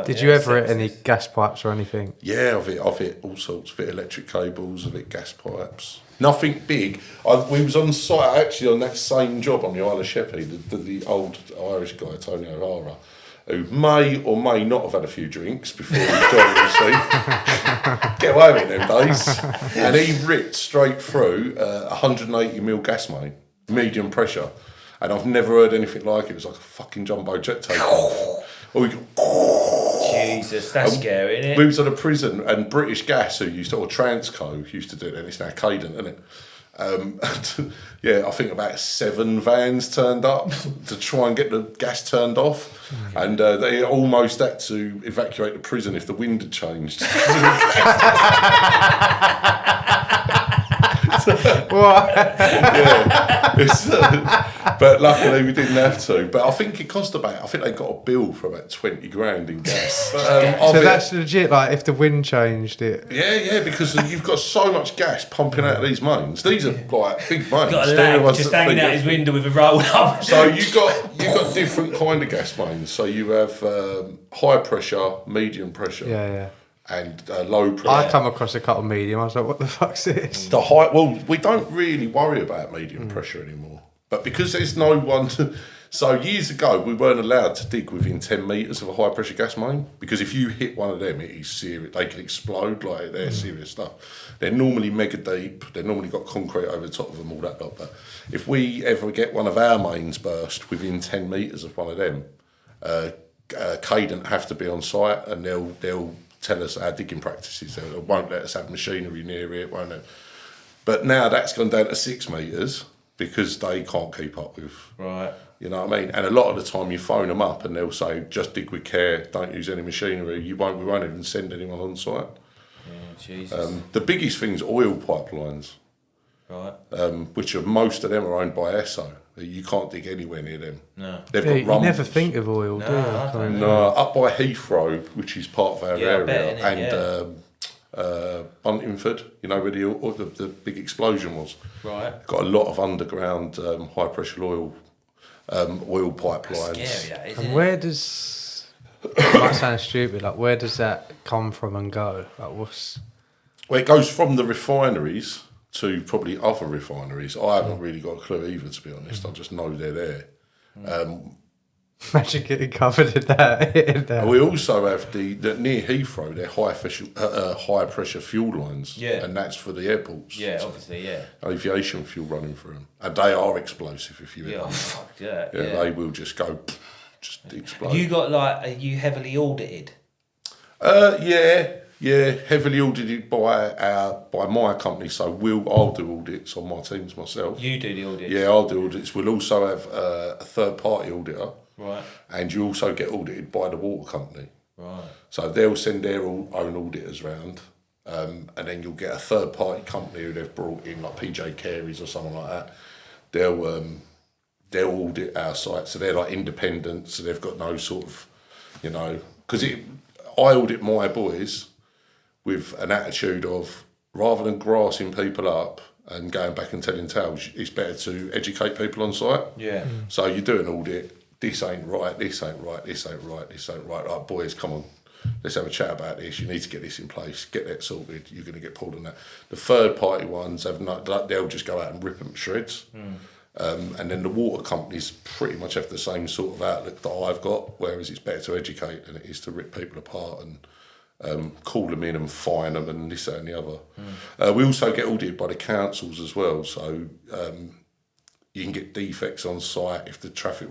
Speaker 2: Did you ever hit any gas pipes or anything?
Speaker 4: Yeah, I've hit all sorts. I've hit electric cables, I've hit gas pipes. Nothing big. We was on site actually on that same job on the Isle of Sheppey, the old Irish guy, Tony O'Hara, who may or may not have had a few drinks before he joined the scene. Get away with it them days. And he ripped straight through 180mm gas main, medium pressure. And I've never heard anything like it. It was like a fucking jumbo jet taking off.
Speaker 3: Jesus, that's scary, isn't it?
Speaker 4: We was at a prison, and British Gas, or Transco, used to do it, and it's now Cadent, isn't it? I think about 7 vans turned up to try and get the gas turned off, and they almost had to evacuate the prison if the wind had changed.
Speaker 2: What?
Speaker 4: Yeah. But luckily we didn't have to. But I think it cost I think they got a bill for about 20 grand in gas.
Speaker 2: So that's legit, like, if the wind changed it.
Speaker 4: Yeah, because you've got so much gas pumping out of these mains. These are like big mains.
Speaker 3: Got a lad just hanging out his window with a roll up.
Speaker 4: So you've got different kind of gas mains. So you have high pressure, medium pressure,
Speaker 2: Yeah.
Speaker 4: and low pressure.
Speaker 2: I come across a couple medium. I was like, what the fuck's this?
Speaker 4: The high. Well, we don't really worry about medium pressure anymore, but because there's no one to. So years ago, we weren't allowed to dig within 10 metres of a high pressure gas main because if you hit one of them, it is serious. They can explode. Like they're serious stuff. They're normally mega deep. They've normally got concrete over the top of them, all that lot. But if we ever get one of our mains burst within 10 metres of one of them, Cadent have to be on site and they'll tell us our digging practices. They won't let us have machinery near it. Won't they? But now that's gone down to 6 metres because they can't keep up with.
Speaker 3: Right.
Speaker 4: You know what I mean? And a lot of the time you phone them up and they'll say, just dig with care, don't use any machinery. We won't even send anyone on site.
Speaker 3: Yeah, Jesus.
Speaker 4: The biggest thing's oil pipelines,
Speaker 3: Right.
Speaker 4: which are most of them are owned by Esso. You can't dig anywhere near them.
Speaker 3: No.
Speaker 4: They've
Speaker 2: Yeah,
Speaker 4: got
Speaker 2: you
Speaker 4: rumbles.
Speaker 2: never think of oil, do you?
Speaker 3: I don't
Speaker 4: No, up by Heathrow, which is part of our
Speaker 3: Yeah, I
Speaker 4: area,
Speaker 3: bet, innit?
Speaker 4: and Buntingford, you know where the big explosion was.
Speaker 3: Right.
Speaker 4: Got a lot of underground high pressure oil pipelines.
Speaker 3: Scary, that, isn't
Speaker 2: And
Speaker 3: it?
Speaker 2: where does... It might sound stupid, like, where does that come from and go? Like, what's...
Speaker 4: Well, it goes from the refineries to probably other refineries. I haven't really got a clue either, to be honest. I just know they're there.
Speaker 2: Imagine getting covered in that.
Speaker 4: We also have the near Heathrow, they're high pressure fuel lines.
Speaker 3: Yeah.
Speaker 4: And that's for the airports.
Speaker 3: Yeah, obviously, yeah.
Speaker 4: Aviation fuel running through them. And they are explosive if you hit
Speaker 3: Yeah,
Speaker 4: them.
Speaker 3: oh, fuck that.
Speaker 4: Yeah,
Speaker 3: Yeah.
Speaker 4: they will just go, just explode.
Speaker 3: You got like, are you heavily audited?
Speaker 4: Yeah, heavily audited by my company. So I'll do audits on my teams myself.
Speaker 3: You do the audits?
Speaker 4: Yeah, I'll do audits. We'll also have a third party auditor.
Speaker 3: Right.
Speaker 4: And you also get audited by the water company.
Speaker 3: Right.
Speaker 4: So they'll send their own auditors round, and then you'll get a third party company who they've brought in, like PJ Carey's or something like that. They'll audit our site, so they're like independent, so they've got no sort of, because I audit my boys with an attitude of rather than grassing people up and going back and telling tales, it's better to educate people on site.
Speaker 3: Yeah.
Speaker 4: So you do an audit. This ain't right, this ain't right, this ain't right, this ain't right. Like, boys, come on, let's have a chat about this. You need to get this in place, get that sorted. You're going to get pulled on that. The third party ones, they'll just go out and rip them to shreds. And then the water companies pretty much have the same sort of outlook that I've got, whereas it's better to educate than it is to rip people apart and call them in and fine them and this, that and the other. We also get audited by the councils as well, so... you can get defects on site if the traffic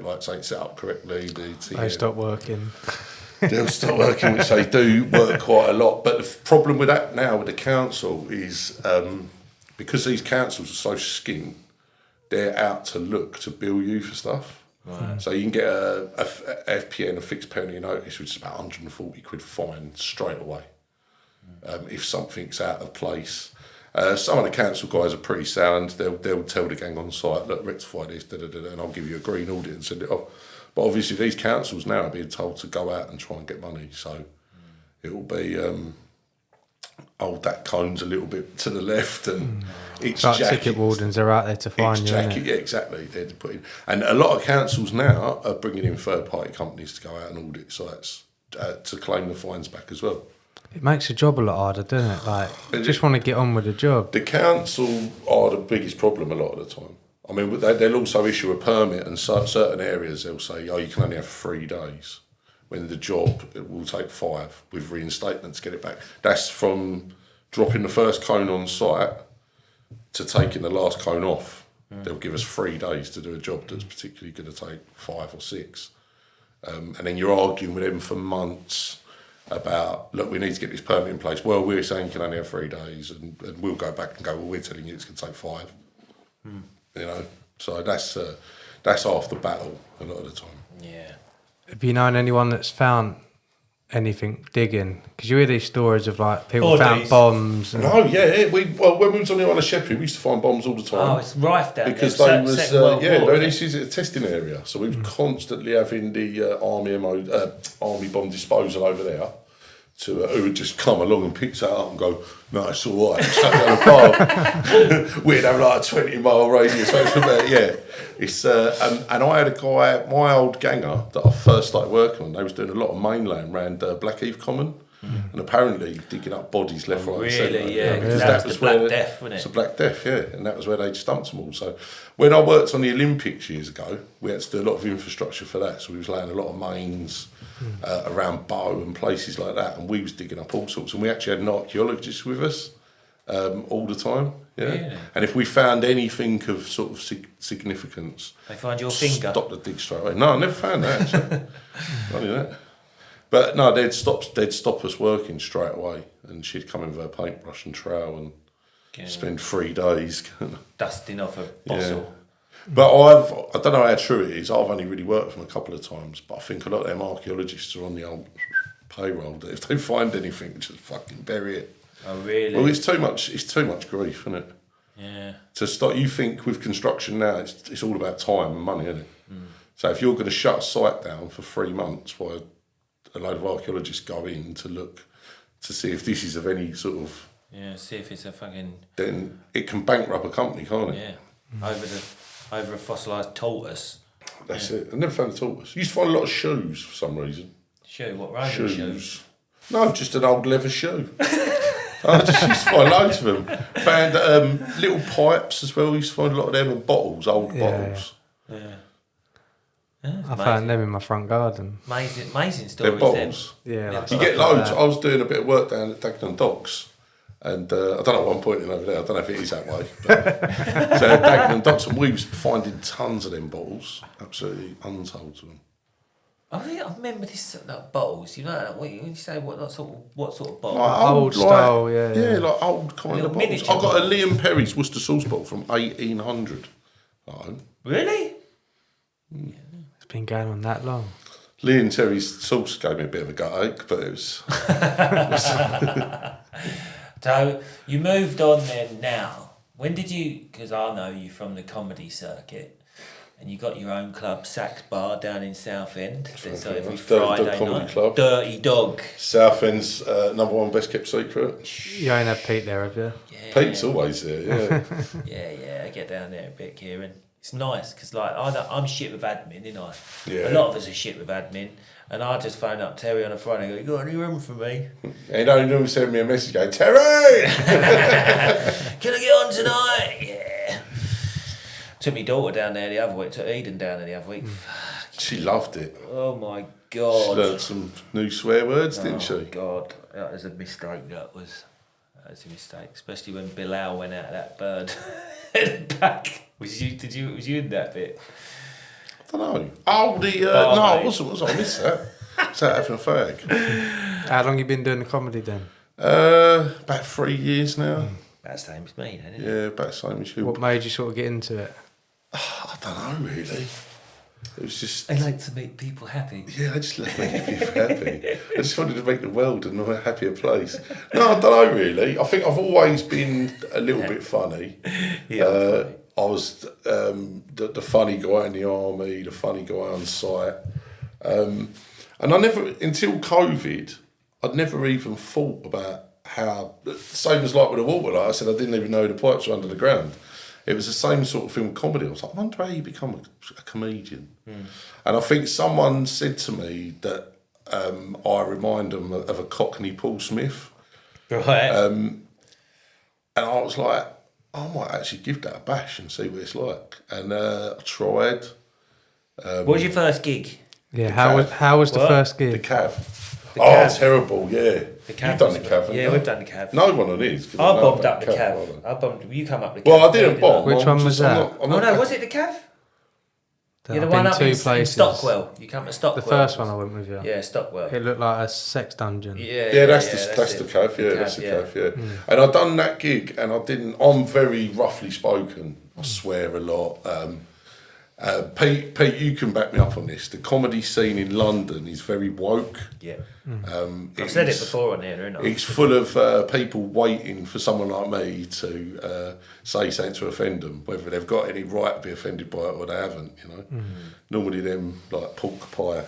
Speaker 4: lights ain't set up correctly.
Speaker 2: They stop working.
Speaker 4: They'll stop working, which they do work quite a lot. But the problem with that now with the council is because these councils are so skint, they're out to look to bill you for stuff. Right. So you can get a FPN, a fixed penalty notice, which is about 140 quid fine straight away if something's out of place. Some of the council guys are pretty sound. They'll tell the gang on site, look, rectify this, and I'll give you a green audit and send it off. But obviously these councils now are being told to go out and try and get money. So it will be hold that cones a little bit to the left and it's
Speaker 2: like
Speaker 4: jacket.
Speaker 2: ticket wardens are out there to find you,
Speaker 4: Jacket,
Speaker 2: innit?
Speaker 4: yeah, exactly. They're to put in. And a lot of councils now are bringing in third party companies to go out and audit sites to claim the fines back as well.
Speaker 2: It makes the job a lot harder, doesn't it? Like, you just want to get on with the job.
Speaker 4: The council are the biggest problem a lot of the time. I mean, they'll also issue a permit, and certain areas they'll say, you can only have 3 days, when the job it will take 5 with reinstatement to get it back. That's from dropping the first cone on site to taking the last cone off. They'll give us 3 days to do a job that's particularly going to take 5 or 6. And then you're arguing with them for months about, look, we need to get this permit in place. Well, we're saying you can only have 3 days, and we'll go back and go, well, we're telling you it's going to take 5. So that's half the battle a lot of the time.
Speaker 3: Yeah.
Speaker 2: Have you known anyone that's found anything digging? Because you hear these stories of like people
Speaker 3: Bodies.
Speaker 2: found bombs. And,
Speaker 4: No, yeah. When we was on the Isle of Sheppey, we used to find bombs all the time.
Speaker 3: Oh, it's rife down
Speaker 4: because
Speaker 3: there.
Speaker 4: they was
Speaker 3: Second World War,
Speaker 4: this is a testing area, so we were constantly having the army bomb disposal over there. Who would just come along and pick that up and go, no, it's all right. Chuck down the park. We'd have like a 20-mile radius. It's and I had a guy, my old ganger that I first started working on. They was doing a lot of mainland round Blackheath Common, and apparently digging up bodies left, right, and centre.
Speaker 3: Really, yeah.
Speaker 4: Because
Speaker 3: That was the Black Death, wasn't it?
Speaker 4: It's the Black Death, yeah, and that was where they stumped them all. So when I worked on the Olympics years ago, we had to do a lot of infrastructure for that. So we was laying a lot of mains around Bow and places like that, and we was digging up all sorts. And we actually had an archaeologist with us all the time. Yeah,
Speaker 3: Really?
Speaker 4: and if we found anything of sort of significance,
Speaker 3: They find your finger.
Speaker 4: stop the dig straight away. No, I never found that. Actually. Funny that. But no, they'd stop us working straight away, and she'd come in with her paintbrush and trowel and spend 3 days.
Speaker 3: Dusting off a bottle.
Speaker 4: But I don't know how true it is. I've only really worked with them a couple of times, but I think a lot of them archaeologists are on the old payroll. That if they find anything, just fucking bury it.
Speaker 3: Oh, really?
Speaker 4: Well, it's too much grief, isn't it?
Speaker 3: Yeah.
Speaker 4: To start, you think with construction now, it's all about time and money, isn't it? So if you're going to shut a site down for 3 months, while a load of archaeologists go in to look to see if this is of any sort of,
Speaker 3: See if it's a fucking...
Speaker 4: then it can bankrupt a company, can't it?
Speaker 3: Yeah. Over a fossilised tortoise.
Speaker 4: That's it. I never found a tortoise. You used to find a lot of shoes for some reason.
Speaker 3: Shoe, what Roman shoes?
Speaker 4: No, just an old leather shoe. I just used to find loads of them. Found little pipes as well. Used to find a lot of them and bottles, old bottles.
Speaker 3: Yeah.
Speaker 2: I found them in my front garden.
Speaker 3: Amazing
Speaker 4: They're
Speaker 3: stories.
Speaker 4: bottles.
Speaker 2: Yeah, like
Speaker 4: You
Speaker 2: stuff
Speaker 4: get
Speaker 2: like
Speaker 4: loads.
Speaker 2: that.
Speaker 4: I was doing a bit of work down at Dagenham Docks. And I don't know what I'm pointing over there. I don't know if it is that way. But, so Dagenham Docks, and we was finding tons of them bottles. Absolutely untold to them.
Speaker 3: I remember this bottles. You know, when you say what sort of bottle?
Speaker 4: Like
Speaker 2: Old style, yeah.
Speaker 4: Yeah, like old kind
Speaker 3: Little
Speaker 4: of bottles.
Speaker 3: miniature
Speaker 4: I got a Liam Perry's Worcester sauce bottle from 1800.
Speaker 3: Really?
Speaker 2: It's been going on that long.
Speaker 4: Lee and Terry's sauce gave me a bit of a gut ache, but it was...
Speaker 3: So you moved on then now. When did you, because I know you from the comedy circuit, and you got your own club, Sax Bar, down in Southend. So every
Speaker 4: Dirty Dog
Speaker 3: Friday
Speaker 4: Comedy
Speaker 3: night.
Speaker 4: Club.
Speaker 3: Dirty Dog.
Speaker 4: Southend's #1 best kept secret.
Speaker 2: You ain't had Pete there, have you?
Speaker 3: Yeah.
Speaker 4: Pete's always there, yeah.
Speaker 3: Yeah, I get down there a bit, Kieran. It's nice, because like, I'm shit with admin, ain't I?
Speaker 4: Yeah.
Speaker 3: A lot of us are shit with admin. And I just phone up Terry on a Friday and go, you got any room for me?
Speaker 4: And he normally send me a message going, Terry!
Speaker 3: Can I get on tonight? Yeah. Took my daughter down there the other week, took Eden down there the other week.
Speaker 4: She loved it.
Speaker 3: Oh my
Speaker 4: She
Speaker 3: God.
Speaker 4: learned some new swear words, didn't she?
Speaker 3: Oh God, that was a mistake, that was a mistake. Especially when Bilal went out of that bird in the back. Was you in that bit?
Speaker 4: I don't know. Oh, no, I wasn't. Was I? I missed that. Was that having a fag?
Speaker 2: How long you been doing the comedy then?
Speaker 4: About 3 years now.
Speaker 3: About the same as me, then, isn't it?
Speaker 4: Yeah, about the same as you.
Speaker 2: What made you sort of get into it?
Speaker 4: I don't know, really. It was just...
Speaker 3: I like to make people happy.
Speaker 4: Yeah, I just love making people happy. I just wanted to make the world a happier place. No, I don't know, really. I think I've always been a little bit funny.
Speaker 3: Yeah,
Speaker 4: I was the funny guy in the army, the funny guy on site. And I never, until COVID, I'd never even thought about how, same as like with the water, like I said, I didn't even know the pipes were under the ground. It was the same sort of thing with comedy. I was like, I wonder how you become a comedian. And I think someone said to me that I remind them of a Cockney Paul Smith.
Speaker 3: Right.
Speaker 4: And I was like, I might actually give that a bash and see what it's like. And I tried.
Speaker 3: What was your first gig?
Speaker 2: Yeah, how was the
Speaker 3: What?
Speaker 2: first
Speaker 4: The
Speaker 2: gig?
Speaker 4: Cav.
Speaker 3: Cav.
Speaker 4: Terrible, yeah.
Speaker 3: The Cav
Speaker 4: You've done
Speaker 3: was
Speaker 4: the
Speaker 3: good.
Speaker 4: Cav, haven't
Speaker 3: Yeah,
Speaker 4: you?
Speaker 3: we've done the Cav.
Speaker 4: No one on his. 'cause
Speaker 3: I
Speaker 4: know
Speaker 3: bombed
Speaker 4: about
Speaker 3: up the
Speaker 4: haven't
Speaker 3: Cav. I bombed. You come up the Cav.
Speaker 4: Well, I didn't bomb.
Speaker 2: Which one was that?
Speaker 3: Oh no, was it the Cav?
Speaker 2: I've
Speaker 3: Yeah, the
Speaker 2: been
Speaker 3: one up
Speaker 2: two
Speaker 3: in
Speaker 2: places.
Speaker 3: Stockwell. You come to Stockwell.
Speaker 2: The first one I went with you.
Speaker 3: Yeah, Stockwell.
Speaker 2: It looked like a sex dungeon.
Speaker 4: Yeah, that's the Cav. Yeah, that's the Cav. Yeah, and I'd done that gig, and I didn't. I'm very roughly spoken. I swear a lot, Pete, you can back me up on this. The comedy scene in London is very woke.
Speaker 3: Yeah. I've said it before on here, haven't I?
Speaker 4: It's full of people waiting for someone like me to say something to offend them, whether they've got any right to be offended by it or they haven't, you know. Normally them, like pork pie,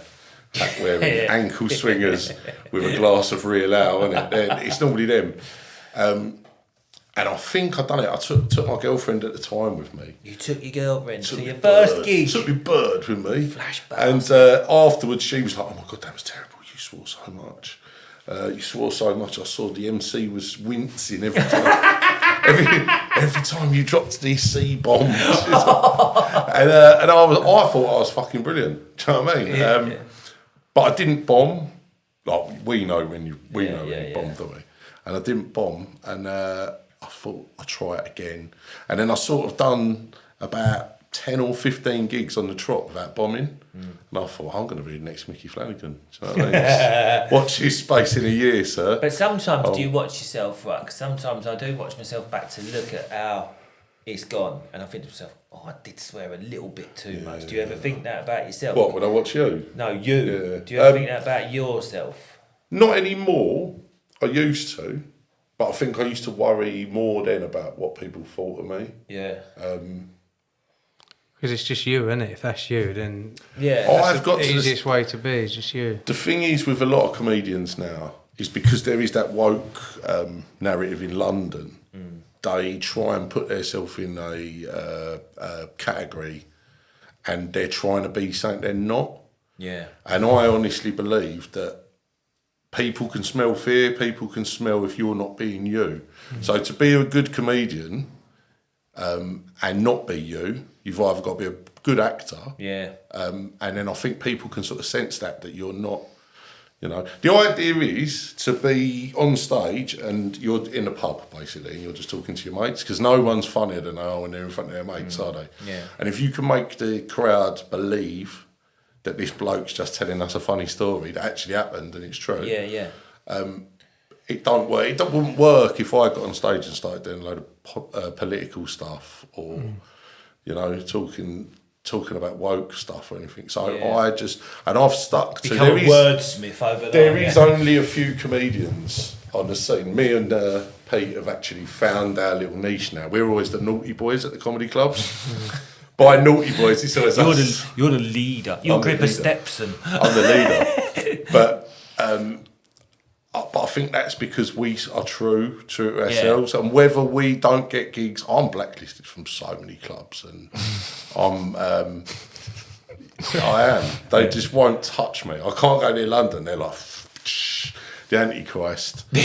Speaker 4: hat wearing, ankle swingers with a glass of real ale, and it's normally them. And I think I've done it. I took my girlfriend at the time with me.
Speaker 3: You took your girlfriend to your first gig.
Speaker 4: Took my bird with me.
Speaker 3: Flashback.
Speaker 4: And afterwards she was like, oh my God, that was terrible. You swore so much. You swore so much. I saw the MC was wincing every time. every time you dropped these C-bombs. and I thought I was fucking brilliant. Do you know what I mean? But I didn't bomb. Like, we know when you bombed, don't we? And I didn't bomb. And I thought I'd try it again. And then I sort of done about 10 or 15 gigs on the trot without bombing. And I thought, I'm going to be the next Mickey Flanagan. Do you know what I mean? Watch his space in a year, sir.
Speaker 3: But sometimes do you watch yourself, right? 'Cause sometimes I do watch myself back to look at how it's gone. And I think to myself, oh, I did swear a little bit too much. Do you ever think that about yourself?
Speaker 4: What, when I watch you?
Speaker 3: No, you.
Speaker 4: Yeah.
Speaker 3: Do you ever think that about yourself?
Speaker 4: Not anymore. I used to. But I think I used to worry more then about what people thought of me.
Speaker 3: Yeah.
Speaker 2: Because it's just you, isn't it? If that's you, then
Speaker 4: I've got
Speaker 2: the easiest way to be. It's just you.
Speaker 4: The thing is with a lot of comedians now is because there is that woke narrative in London. They try and put themselves in a category, and they're trying to be something they're not.
Speaker 3: Yeah.
Speaker 4: And I honestly believe that people can smell fear, people can smell if you're not being you. So to be a good comedian and not be you, you've either got to be a good actor, and then I think people can sort of sense that you're not, you know. The idea is to be on stage and you're in a pub, basically, and you're just talking to your mates, because no one's funnier than they are when they're in front of their mates, are they?
Speaker 3: Yeah.
Speaker 4: And if you can make the crowd believe that this bloke's just telling us a funny story that actually happened and it's true.
Speaker 3: Yeah.
Speaker 4: It don't work. It wouldn't work if I got on stage and started doing a load of political stuff or, you know, talking about woke stuff or anything. So I've stuck to.
Speaker 3: Become a wordsmith over there.
Speaker 4: There is only a few comedians on the scene. Me and Pete have actually found our little niche now. We're always the naughty boys at the comedy clubs. By naughty boys, it's always us.
Speaker 3: You're the leader. You're Gripper Stepson.
Speaker 4: I'm the leader. But I think that's because we are true to ourselves. And whether we don't get gigs, I'm blacklisted from so many clubs, and I am. They just won't touch me. I can't go near London. They're like, the Antichrist.
Speaker 3: Bill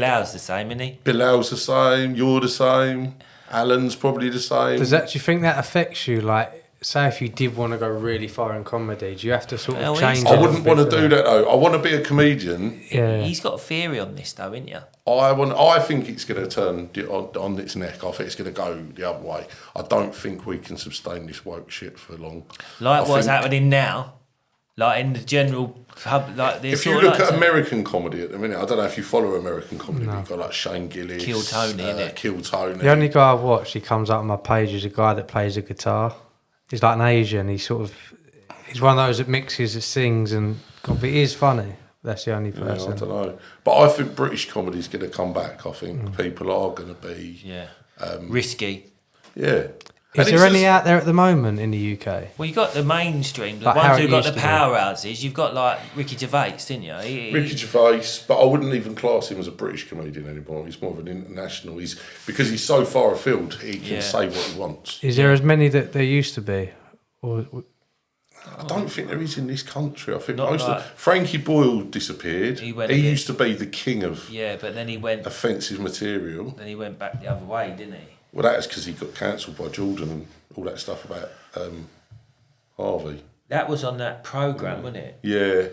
Speaker 3: Howe's the same, isn't he?
Speaker 4: Bill Howe's the same. You're the same. Alan's probably the same.
Speaker 2: Do you think that affects you? Like, say if you did want to go really far in comedy, do you have to sort of change?
Speaker 4: I wouldn't want to do that though. I want to be a comedian.
Speaker 2: Yeah.
Speaker 3: He's got a theory on this though, isn't you?
Speaker 4: I think it's going to turn on its neck. I think it's going to go the other way. I don't think we can sustain this woke shit for long.
Speaker 3: Like what's happening now? Like in the general hub, like this.
Speaker 4: If you look at American comedy at the minute, I don't know if you follow American comedy. You've got like Shane Gillis,
Speaker 3: Kill Tony, innit?
Speaker 4: Kill Tony.
Speaker 2: The only guy I've watched, he comes up on my page, is a guy that plays a guitar. He's like an Asian. He's one of those that mixes, that sings, and but he is funny. That's the only person.
Speaker 4: Yeah, I don't know, but I think British comedy is going to come back. I think people are going to be
Speaker 3: risky.
Speaker 4: Yeah.
Speaker 2: Is there any out there at the moment in the UK?
Speaker 3: Well, you've got the mainstream, the
Speaker 2: Like
Speaker 3: ones
Speaker 2: how
Speaker 3: who've
Speaker 2: it
Speaker 3: got the
Speaker 2: used to be.
Speaker 3: powerhouses. You've got like Ricky Gervais, didn't you?
Speaker 4: Ricky Gervais, but I wouldn't even class him as a British comedian anymore. He's more of an international. Because he's so far afield, he can say what he wants.
Speaker 2: Is there as many that there used to be? Or
Speaker 4: I don't think there is in this country. I think
Speaker 3: Not
Speaker 4: most
Speaker 3: like-
Speaker 4: of Frankie Boyle disappeared.
Speaker 3: He
Speaker 4: He used to be the king of
Speaker 3: but then he went.
Speaker 4: offensive material.
Speaker 3: Then he went back the other way, didn't he?
Speaker 4: Well, that is because he got cancelled by Jordan and all that stuff about Harvey.
Speaker 3: That was on that program, wasn't it?
Speaker 4: Yeah.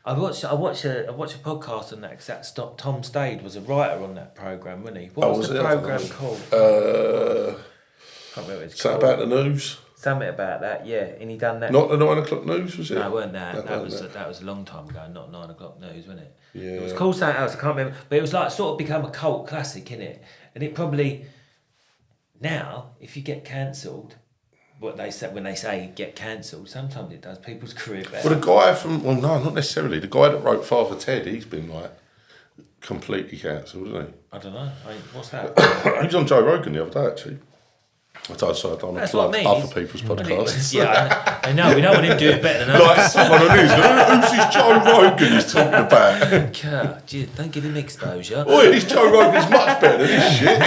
Speaker 3: I watched a podcast on that because Tom Stade was a writer on that program, wasn't he? What was the program called? Can't remember what it's
Speaker 4: So
Speaker 3: called.
Speaker 4: about the news?
Speaker 3: Something about that, yeah. And he done that.
Speaker 4: Not the 9 o'clock news, was it?
Speaker 3: No, it weren't that. That was
Speaker 4: that.
Speaker 3: a long time ago. Not 9 o'clock news, wasn't it?
Speaker 4: Yeah.
Speaker 3: It was called something else. I can't remember, but it was like sort of become a cult classic, innit? And it probably Now, if you get cancelled, what they say when they say get cancelled, sometimes it does people's career better.
Speaker 4: Well, the guy no, not necessarily. The guy that wrote Father Ted, he's been like completely cancelled, isn't he?
Speaker 3: I don't know. What's that?
Speaker 4: He was on Joe Rogan the other day, actually. I don't want to plug other people's podcasts.
Speaker 3: Yeah, I know. We don't want him doing better than us.
Speaker 4: Like someone on his, who's this Joe Rogan he's talking about?
Speaker 3: God, gee, don't give him exposure.
Speaker 4: Oh, this Joe Rogan's much better than this shit.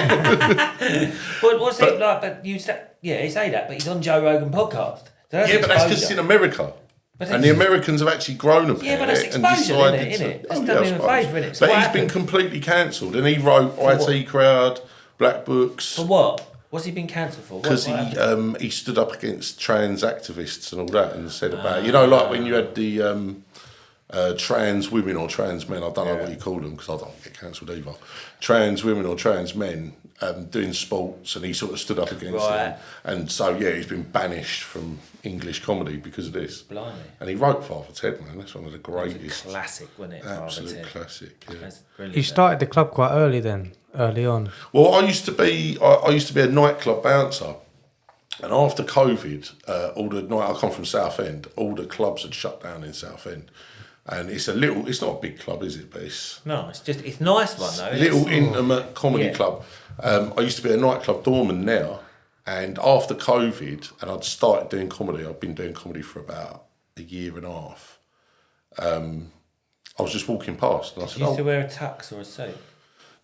Speaker 3: But what's it like? But you say, he say that, but he's on Joe Rogan podcast. So that's
Speaker 4: Yeah, but that's because
Speaker 3: exposure.
Speaker 4: it's in America.
Speaker 3: But
Speaker 4: And the Americans have actually grown a pair.
Speaker 3: Yeah, but that's
Speaker 4: and
Speaker 3: exposure,
Speaker 4: decided
Speaker 3: isn't it?
Speaker 4: to-
Speaker 3: That's
Speaker 4: Oh,
Speaker 3: done
Speaker 4: yeah,
Speaker 3: him
Speaker 4: I
Speaker 3: a
Speaker 4: suppose.
Speaker 3: favour, innit? So
Speaker 4: But
Speaker 3: what
Speaker 4: he's been
Speaker 3: happened?
Speaker 4: completely cancelled, and he wrote IT Crowd, Black Books,
Speaker 3: For what? What's he been cancelled for?
Speaker 4: because
Speaker 3: What happened?
Speaker 4: he stood up against trans activists and all that, and said about like when you had the trans women or trans men, I don't know what you call them because I don't get cancelled either. Trans women or trans men doing sports, and he sort of stood up against them, and so he's been banished from English comedy because of this.
Speaker 3: Blimey.
Speaker 4: And he wrote Father Ted, man. That's one of the
Speaker 3: It was
Speaker 4: greatest,
Speaker 3: a classic, wasn't it?
Speaker 4: absolute
Speaker 3: Father Ted?
Speaker 4: classic. Yeah.
Speaker 3: That's brilliant.
Speaker 2: You started the club quite early on.
Speaker 4: Well, I used to be a nightclub bouncer, and after COVID, I come from Southend. All the clubs had shut down in Southend, and it's not a big club, is it? But it's
Speaker 3: No, it's nice one though.
Speaker 4: little intimate comedy club. I used to be a nightclub doorman now, and after COVID, and I'd started doing comedy. I've been doing comedy for about a year and a half. I was just walking past, and I said,
Speaker 3: You used to wear a tux or a suit.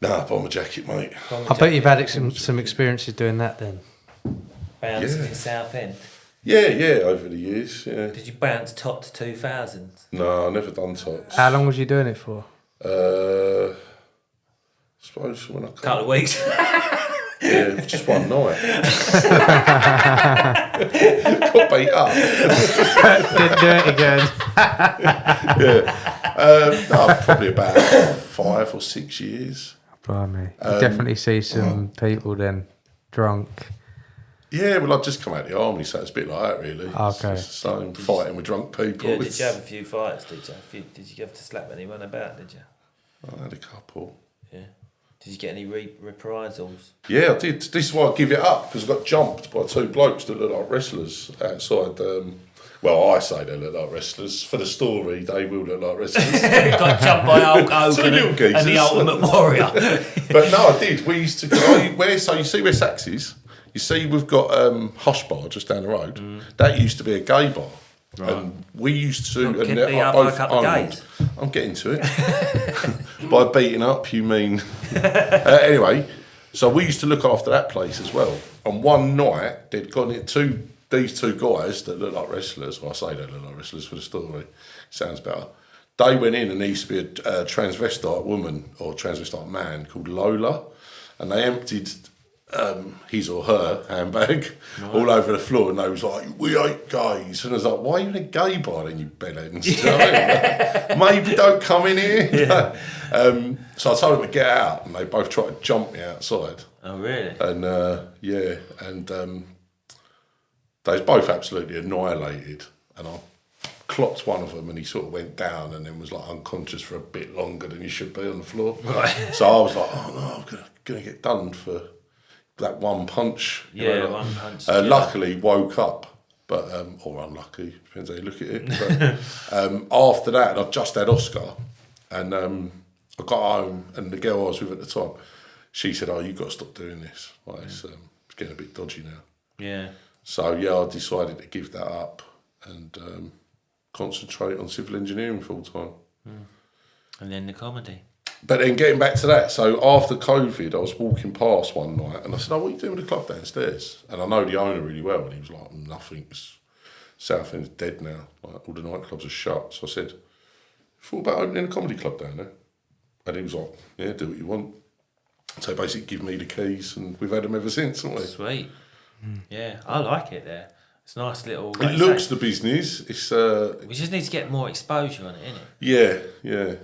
Speaker 4: "Nah, bomber jacket, mate."
Speaker 2: I bet you've had some experiences doing that then.
Speaker 3: Bouncing
Speaker 4: Yeah.
Speaker 3: in Southend.
Speaker 4: Yeah, over the years, yeah.
Speaker 3: Did you bounce top to 2000s?
Speaker 4: No, I never done tots.
Speaker 2: How long was you doing it for?
Speaker 4: Suppose when I
Speaker 3: Couple of weeks.
Speaker 4: Yeah, just one night. Got beat up.
Speaker 2: Didn't do it again.
Speaker 4: No, probably about 5 or 6 years.
Speaker 2: Blimey. You definitely see some people then drunk.
Speaker 4: Yeah, well, I'd just come out of the army, so it's a bit like that, really.
Speaker 2: Okay.
Speaker 4: It's the same, fighting with drunk people.
Speaker 3: Yeah, did you have a few fights, did you? Did you have to slap anyone about, did you?
Speaker 4: I had a couple.
Speaker 3: Yeah. Did you get any reprisals?
Speaker 4: Yeah, I did. This is why I give it up, because I got jumped by 2 blokes that look like wrestlers outside. Well, I say they look like wrestlers. For the story, they will look like wrestlers.
Speaker 3: Got jumped by Hulk Hogan
Speaker 4: little
Speaker 3: and
Speaker 4: geezers.
Speaker 3: the Ultimate Warrior.
Speaker 4: But no, I did. We used to go so you see where Saks is? You see we've got Hush Bar just down the road. That used to be a gay bar. Right. And we used to...
Speaker 3: Well,
Speaker 4: and
Speaker 3: could
Speaker 4: they're
Speaker 3: be up
Speaker 4: both
Speaker 3: like a couple of
Speaker 4: owned.
Speaker 3: gays.
Speaker 4: I'm getting to it. By beating up, you mean... Anyway, so we used to look after that place as well. And one night, they'd gone into these 2 guys that look like wrestlers. Well, I say they look like wrestlers for the story. Sounds better. They went in and there used to be a transvestite woman or transvestite man called Lola. And they emptied... his or her handbag all over the floor, and they was like, "We ain't gays." And I was like, "Why are you in a gay bar then, you bellends?" You know what I mean? Maybe don't come in here. Yeah. So I told them to get out, and they both tried to jump me outside.
Speaker 3: Oh, really?
Speaker 4: And they was both absolutely annihilated. And I clocked one of them, and he sort of went down, and then was like unconscious for a bit longer than he should be on the floor. Right. So I was like, "Oh no, I'm gonna get done for." That one punch.
Speaker 3: Yeah, one punch.
Speaker 4: Luckily, woke up, but or unlucky, depends how you look at it. But after that, I just had Oscar, and I got home, and the girl I was with at the time, she said, "Oh, you've got to stop doing this. Like, it's getting a bit dodgy now."
Speaker 3: Yeah.
Speaker 4: So I decided to give that up and concentrate on civil engineering full time.
Speaker 3: And then the comedy.
Speaker 4: But then getting back to that, so after COVID, I was walking past one night and I said, "Oh, what are you doing with the club downstairs?" And I know the owner really well, and he was like, "Nothing's, Southend's dead now. Like, all the nightclubs are shut." So I said, "Thought about opening a comedy club down there?" And he was like, "Yeah, do what you want." So basically give me the keys, and we've had them ever since, haven't we?
Speaker 3: Sweet. Yeah, I like it there. It's a nice little...
Speaker 4: It
Speaker 3: like
Speaker 4: looks
Speaker 3: say,
Speaker 4: the business. It's
Speaker 3: we just need to get more exposure on it, innit?
Speaker 4: yeah.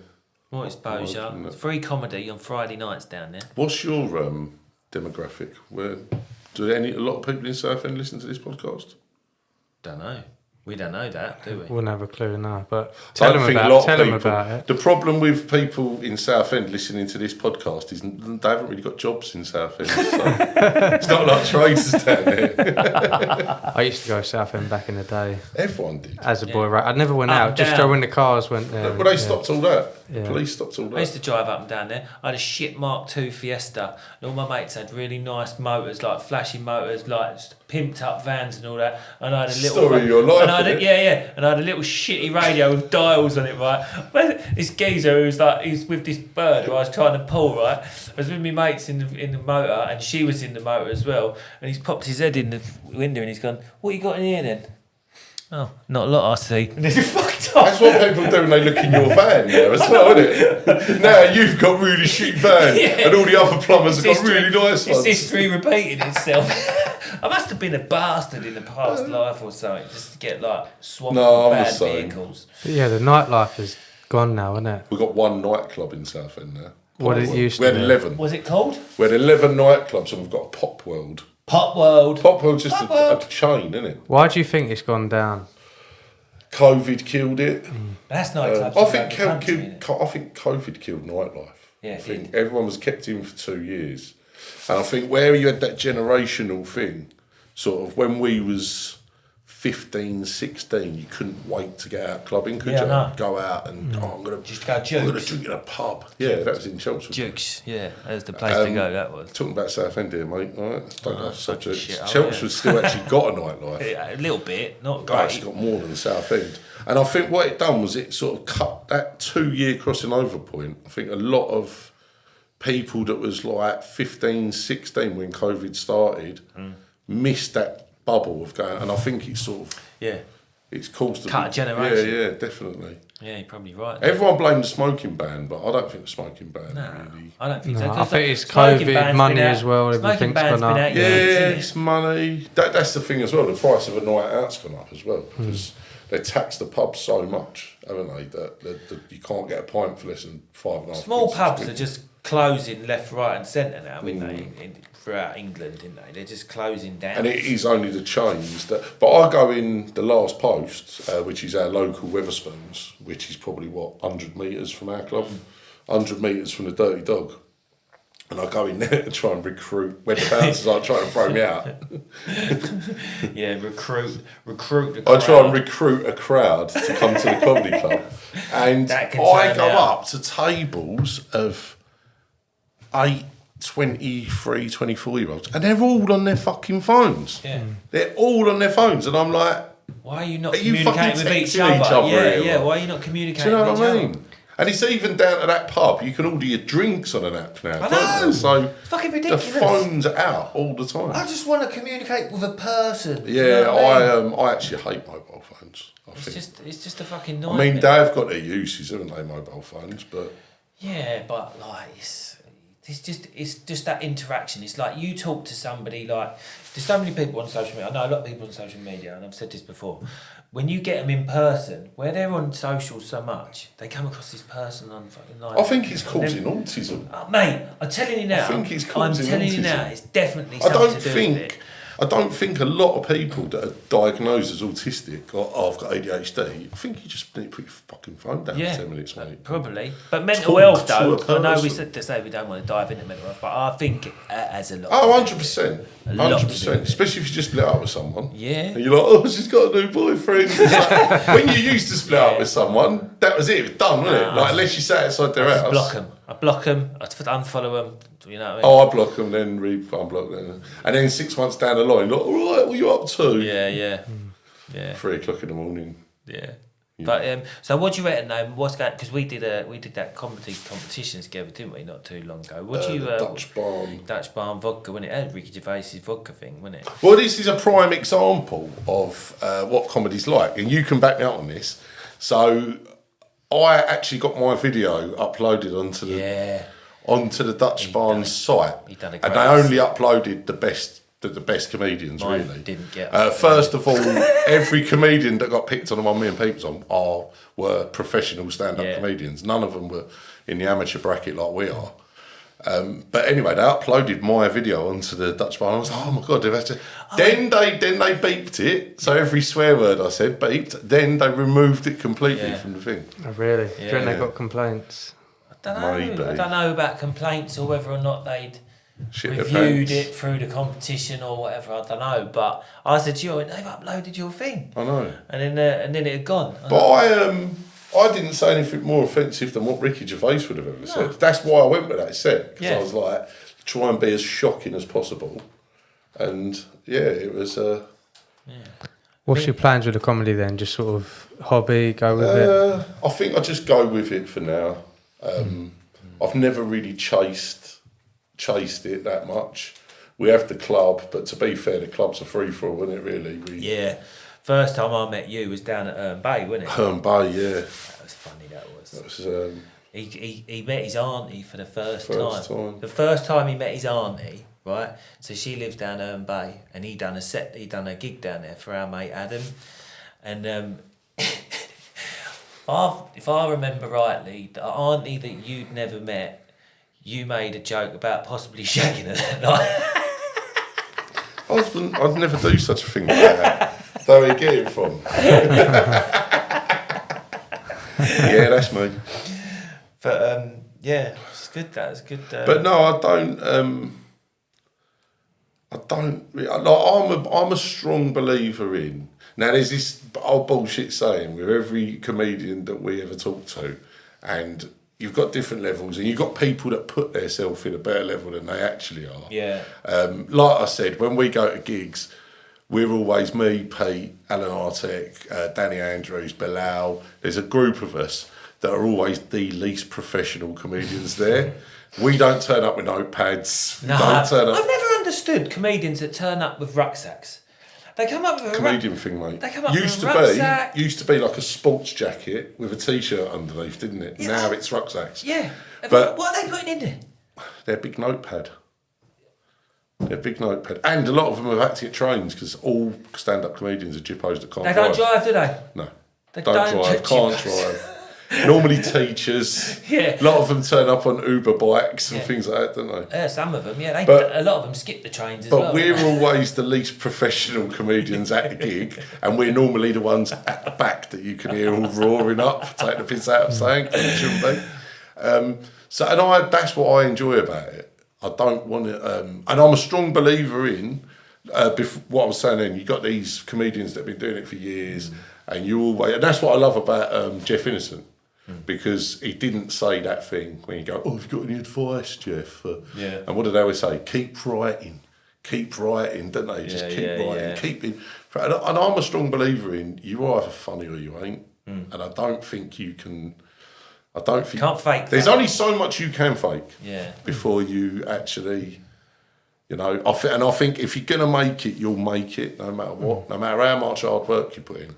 Speaker 3: More exposure. Free comedy on Friday nights down there.
Speaker 4: What's your demographic? Do a lot of people in Southend listen to this podcast?
Speaker 3: Don't know. We don't know that, do we?
Speaker 2: Wouldn't have a clue, no. But
Speaker 4: I
Speaker 2: tell
Speaker 4: don't
Speaker 2: them
Speaker 4: think a
Speaker 2: about,
Speaker 4: lot of
Speaker 2: tell them
Speaker 4: people-
Speaker 2: about it.
Speaker 4: The problem with people in Southend listening to this podcast is they haven't really got jobs in Southend. So it's not like traders down there.
Speaker 2: I used to go Southend back in the day
Speaker 4: Everyone did.
Speaker 2: as a boy. Right, I never went
Speaker 3: Up
Speaker 2: out.
Speaker 3: and
Speaker 2: Just
Speaker 3: down.
Speaker 2: go when the cars went there.
Speaker 4: Well, they stopped all that.
Speaker 2: Yeah.
Speaker 4: Police stopped all
Speaker 3: I used
Speaker 4: that.
Speaker 3: to drive up and down there. I had a shit Mark II Fiesta, and all my mates had really nice motors, like flashy motors, like pimped up vans and all that. And I had a little
Speaker 4: Story of your life,
Speaker 3: and I had
Speaker 4: isn't it?
Speaker 3: yeah. And I had a little shitty radio with dials on it, right? But this geezer who was like, he's with this bird who I was trying to pull, right? I was with my mates in the motor, and she was in the motor as well. And he's popped his head in the window, and he's gone, "What you got in here then?" Oh, not a lot, I see. And he's fucked up.
Speaker 4: That's what people do when they look in your van now as well, isn't it? Now you've got really shit van,
Speaker 3: Yeah.
Speaker 4: and all the other plumbers have got
Speaker 3: History-
Speaker 4: really nice
Speaker 3: It's
Speaker 4: ones.
Speaker 3: history repeating itself. I must have been a bastard in a past life or something, just to get like swamped
Speaker 4: No,
Speaker 3: with
Speaker 4: I'm the
Speaker 3: bad
Speaker 4: same.
Speaker 3: vehicles.
Speaker 2: But yeah, the nightlife is gone now, isn't it?
Speaker 4: We've got one nightclub in Southend now.
Speaker 2: What it
Speaker 4: Pop
Speaker 2: used
Speaker 4: World.
Speaker 2: to
Speaker 4: We had
Speaker 2: be.
Speaker 4: 11.
Speaker 3: Was it called?
Speaker 4: We had 11 nightclubs, and we've got a Pop World.
Speaker 3: Pop World.
Speaker 4: Pop World's just
Speaker 3: Pop
Speaker 4: a
Speaker 3: World.
Speaker 4: chain, isn't it?
Speaker 2: Why do you think it's gone down?
Speaker 4: COVID killed it.
Speaker 3: That's nightclubs.
Speaker 4: I
Speaker 3: all
Speaker 4: think
Speaker 3: over the country, innit?
Speaker 4: I think COVID killed nightlife.
Speaker 3: Yeah,
Speaker 4: I
Speaker 3: it
Speaker 4: think
Speaker 3: did.
Speaker 4: everyone was kept in for 2 years, and I think where you had that generational thing, sort of when we was 15, 16, you couldn't wait to get out clubbing, could
Speaker 3: Yeah,
Speaker 4: you?
Speaker 3: I know.
Speaker 4: Go out and I'm gonna
Speaker 3: Just go
Speaker 4: I'm gonna
Speaker 3: Jukes.
Speaker 4: drink in a pub. Yeah, that was in Chelmsford.
Speaker 3: Jukes, yeah, that was the place to go. That was.
Speaker 4: Talking about Southend here, mate. All right, don't have subjects.
Speaker 3: shit, oh,
Speaker 4: Chelmsford's still actually got a nightlife.
Speaker 3: Yeah, a little bit, not
Speaker 4: Oh, it's
Speaker 3: great.
Speaker 4: got more than Southend. And I think what it done was it sort of cut that 2-year crossing over point. I think a lot of people that was like 15, 16 when COVID started missed that bubble of going. And I think it's sort of,
Speaker 3: Yeah,
Speaker 4: it's caused
Speaker 3: Cut a generation.
Speaker 4: Yeah, definitely.
Speaker 3: yeah, you're probably right.
Speaker 4: Everyone blamed the smoking ban, but I don't think the smoking ban really.
Speaker 3: I don't think so.
Speaker 2: No,
Speaker 3: 'cause
Speaker 2: I think it's
Speaker 3: smoking
Speaker 2: COVID,
Speaker 3: ban's
Speaker 2: money
Speaker 3: been out-
Speaker 2: as well,
Speaker 3: Smoking
Speaker 2: everything's
Speaker 3: ban's
Speaker 2: gone
Speaker 3: been
Speaker 2: up.
Speaker 3: out
Speaker 4: Yeah,
Speaker 3: years, isn't it?
Speaker 4: it's money. That's the thing as well. The price of a night out's gone up as well because they tax the pubs so much, haven't they? That you can't get a pint for less than £5.5.
Speaker 3: Small
Speaker 4: quid,
Speaker 3: pubs
Speaker 4: 6
Speaker 3: are
Speaker 4: quid.
Speaker 3: just closing left, right, and centre now, aren't they? Throughout England, didn't they? They're just closing down.
Speaker 4: And it is only the chains that. But I go in the last post, which is our local Wetherspoons, which is probably 100 metres from our club, 100 metres from the Dirty Dog. And I go in there to try and recruit when the bouncers are trying to throw me out.
Speaker 3: Yeah, recruit the
Speaker 4: I try and
Speaker 3: crowd.
Speaker 4: recruit a crowd to come to the comedy club, and
Speaker 3: That can
Speaker 4: I
Speaker 3: turn
Speaker 4: go
Speaker 3: out.
Speaker 4: up to tables of 8, 23, 24-year-olds, and they're all on their fucking phones.
Speaker 3: Yeah.
Speaker 4: They're all on their phones, and I'm like,
Speaker 3: Why are you not
Speaker 4: Are you
Speaker 3: communicating
Speaker 4: fucking
Speaker 3: with each
Speaker 4: texting
Speaker 3: other?
Speaker 4: each other
Speaker 3: Yeah,
Speaker 4: here,
Speaker 3: yeah.
Speaker 4: like?
Speaker 3: Why are you not
Speaker 4: do
Speaker 3: communicating
Speaker 4: you know
Speaker 3: with
Speaker 4: what
Speaker 3: each
Speaker 4: I mean? And it's even down to that pub. You can order your drinks on an app now.
Speaker 3: I
Speaker 4: can't
Speaker 3: know.
Speaker 4: you? So
Speaker 3: It's fucking
Speaker 4: the
Speaker 3: ridiculous.
Speaker 4: phones are out all the time.
Speaker 3: I just want to communicate with a person.
Speaker 4: Yeah,
Speaker 3: you know what I mean?
Speaker 4: I actually hate mobile phones. I think.
Speaker 3: It's just a fucking
Speaker 4: I
Speaker 3: nightmare.
Speaker 4: mean, they've got their uses, haven't they, mobile phones? But
Speaker 3: Yeah, but like it's just that interaction. It's like you talk to somebody like there's so many people on social media. I know a lot of people on social media, and I've said this before. When you get them in person, where they're on social so much, they come across this person on fucking line.
Speaker 4: I think it's causing autism.
Speaker 3: Mate, I'm telling you now.
Speaker 4: I think it's
Speaker 3: I'm
Speaker 4: causing
Speaker 3: telling you
Speaker 4: autism.
Speaker 3: now, it's definitely
Speaker 4: I
Speaker 3: something
Speaker 4: don't
Speaker 3: to do with it.
Speaker 4: think a lot of people that are diagnosed as autistic or I've got ADHD. I think you just need to put your fucking phone down
Speaker 3: Yeah,
Speaker 4: for 10 minutes, mate.
Speaker 3: probably. But mental
Speaker 4: Talk
Speaker 3: health,
Speaker 4: to a
Speaker 3: though, I know we
Speaker 4: person.
Speaker 3: said to say we don't want to dive into mental health, but I think it has a lot.
Speaker 4: Oh,
Speaker 3: to do with it.
Speaker 4: 100%.
Speaker 3: A lot to do
Speaker 4: 100%.
Speaker 3: with it.
Speaker 4: Especially if you just split up with someone.
Speaker 3: Yeah.
Speaker 4: And you're like, oh, she's got a new boyfriend. It's like, when you used to split up with someone, that was it. It was done, wasn't it? Like, unless you sat outside their
Speaker 3: I
Speaker 4: house.
Speaker 3: just block them. I unfollow them. You know what I mean?
Speaker 4: Oh, I block them, then unblock them. And then 6 months down the line, like, all right, what are you up to?
Speaker 3: Yeah.
Speaker 4: 3 o'clock in the morning.
Speaker 3: Yeah. But so what do you reckon though? What's going? Because we did that competition together, didn't we? Not too long ago. What do you?
Speaker 4: The Dutch Barn.
Speaker 3: Dutch Barn vodka, wasn't it? Had Ricky Gervais's vodka thing, wasn't it?
Speaker 4: Well, this is a prime example of what comedy's like, and you can back me up on this. So, I actually got my video uploaded onto the Dutch Barn site,
Speaker 3: He done a
Speaker 4: and
Speaker 3: great
Speaker 4: they only uploaded the best comedians.
Speaker 3: Mine
Speaker 4: really
Speaker 3: didn't get.
Speaker 4: First of all, every comedian that got picked on the one me and Peeps on were professional stand-up
Speaker 3: Yeah.
Speaker 4: comedians. None of them were in the amateur bracket like we are. But anyway, they uploaded my video onto the Dutch bar. And I was like, oh my God, they've had to... Then they beeped it. So every swear word I said beeped. Then they removed it completely from the thing.
Speaker 2: Oh, really? Do you
Speaker 3: Yeah.
Speaker 2: reckon they got complaints?
Speaker 4: Maybe.
Speaker 3: I don't know about complaints or whether or not they'd
Speaker 4: Shit their
Speaker 3: reviewed
Speaker 4: pants.
Speaker 3: it through the competition or whatever. I don't know. But I said to you, they've uploaded your thing.
Speaker 4: I know.
Speaker 3: And then it had gone.
Speaker 4: But I didn't say anything more offensive than what Ricky Gervais would have ever said. That's why I went with that set. Because I was like, try and be as shocking as possible. And it was...
Speaker 2: What's your plans with the comedy then? Just sort of hobby, go with it?
Speaker 4: I think I'll just go with it for now. I've never really chased it that much. We have the club, but to be fair, the club's a free-for-all, isn't it, really?
Speaker 3: First time I met you was down at Herne Bay, wasn't it?
Speaker 4: Herne Bay, yeah.
Speaker 3: That was funny, that was.
Speaker 4: That was
Speaker 3: He met his auntie for the first
Speaker 4: First
Speaker 3: time.
Speaker 4: time.
Speaker 3: The first time he met his auntie, right? So she lives down Herne Bay, and he done a gig down there for our mate Adam, and if I remember rightly, the auntie that you'd never met, you made a joke about possibly shagging her that night.
Speaker 4: I'd never do such a thing like that. Where you get it from? Yeah, that's me.
Speaker 3: But it's good. That's good.
Speaker 4: But no, I don't. I'm a strong believer in. Now, there's this old bullshit saying with every comedian that we ever talk to, and you've got different levels, and you've got people that put themselves in a better level than they actually are.
Speaker 3: Yeah.
Speaker 4: Like I said, when we go to gigs, we're always me, Pete, Alan Artek, Danny Andrews, Bilal. There's a group of us that are always the least professional comedians there. We don't turn up with notepads.
Speaker 3: No,
Speaker 4: Don't turn up.
Speaker 3: I've never understood comedians that turn up with rucksacks. They come up with a
Speaker 4: Comedian thing, mate.
Speaker 3: They come up with a rucksack.
Speaker 4: Used to be like a sports jacket with a t-shirt underneath, didn't it?
Speaker 3: Yeah.
Speaker 4: Now it's rucksacks.
Speaker 3: Yeah.
Speaker 4: But-
Speaker 3: What are they putting in there?
Speaker 4: They're big notepad. And a lot of them have acted at trains because all stand-up comedians are jippos that can't
Speaker 3: They
Speaker 4: drive.
Speaker 3: don't drive, do they?
Speaker 4: No.
Speaker 3: They
Speaker 4: don't drive,
Speaker 3: drive
Speaker 4: can't
Speaker 3: jippos.
Speaker 4: drive. Normally teachers.
Speaker 3: Yeah.
Speaker 4: A lot of them turn up on Uber bikes and things like that, don't they?
Speaker 3: Yeah, some of them, yeah.
Speaker 4: But-
Speaker 3: A lot of them skip the trains as
Speaker 4: But
Speaker 3: well.
Speaker 4: we're always the least professional comedians at the gig, and we're normally the ones at the back that you can hear all roaring up, taking the piss out of saying, it shouldn't be. That's what I enjoy about it. I don't want it, and I'm a strong believer in, what I was saying then, you got these comedians that have been doing it for years, and and that's what I love about Jeff Innocent. Because he didn't say that thing when you go, have you got any advice, Jeff?
Speaker 3: Yeah.
Speaker 4: And what did they always say? Keep writing, don't they? Just keep writing, keep it. And I'm a strong believer in you are either funny or you ain't. And I don't think you can.
Speaker 3: Can't fake
Speaker 4: There's
Speaker 3: that.
Speaker 4: only so much you can fake.
Speaker 3: Yeah.
Speaker 4: Before you actually, I think if you're gonna make it, you'll make it no matter what, no matter how much hard work you put in.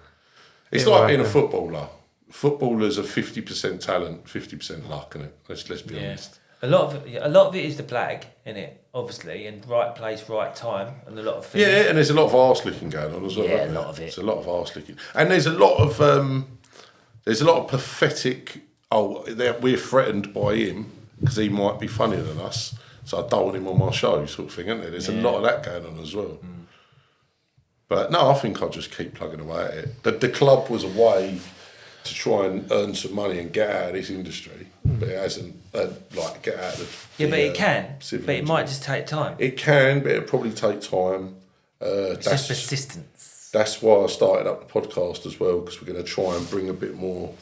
Speaker 4: It's like being a footballer. Footballers are 50% talent, 50% luck, innit? Let's be honest.
Speaker 3: A lot of it is the blag, innit? Obviously, and right place, right time, and a lot of things.
Speaker 4: Yeah, and there's a lot of arse licking going on as well.
Speaker 3: Yeah,
Speaker 4: isn't
Speaker 3: a lot
Speaker 4: there?
Speaker 3: of it.
Speaker 4: There's a lot of arse licking, and there's a lot of pathetic. Oh, we're threatened by him because he might be funnier than us, so I don't want him on my show, sort of thing, isn't there? There's a lot of that going on as well. But no, I think I'll just keep plugging away at it. The club was a way to try and earn some money and get out of this industry, but it hasn't, get out of the...
Speaker 3: Yeah, but it can,
Speaker 4: civil
Speaker 3: but it might
Speaker 4: industry.
Speaker 3: just take time.
Speaker 4: It can, but it'll probably take time.
Speaker 3: It's just persistence.
Speaker 4: That's why I started up the podcast as well, because we're going to try and bring a bit more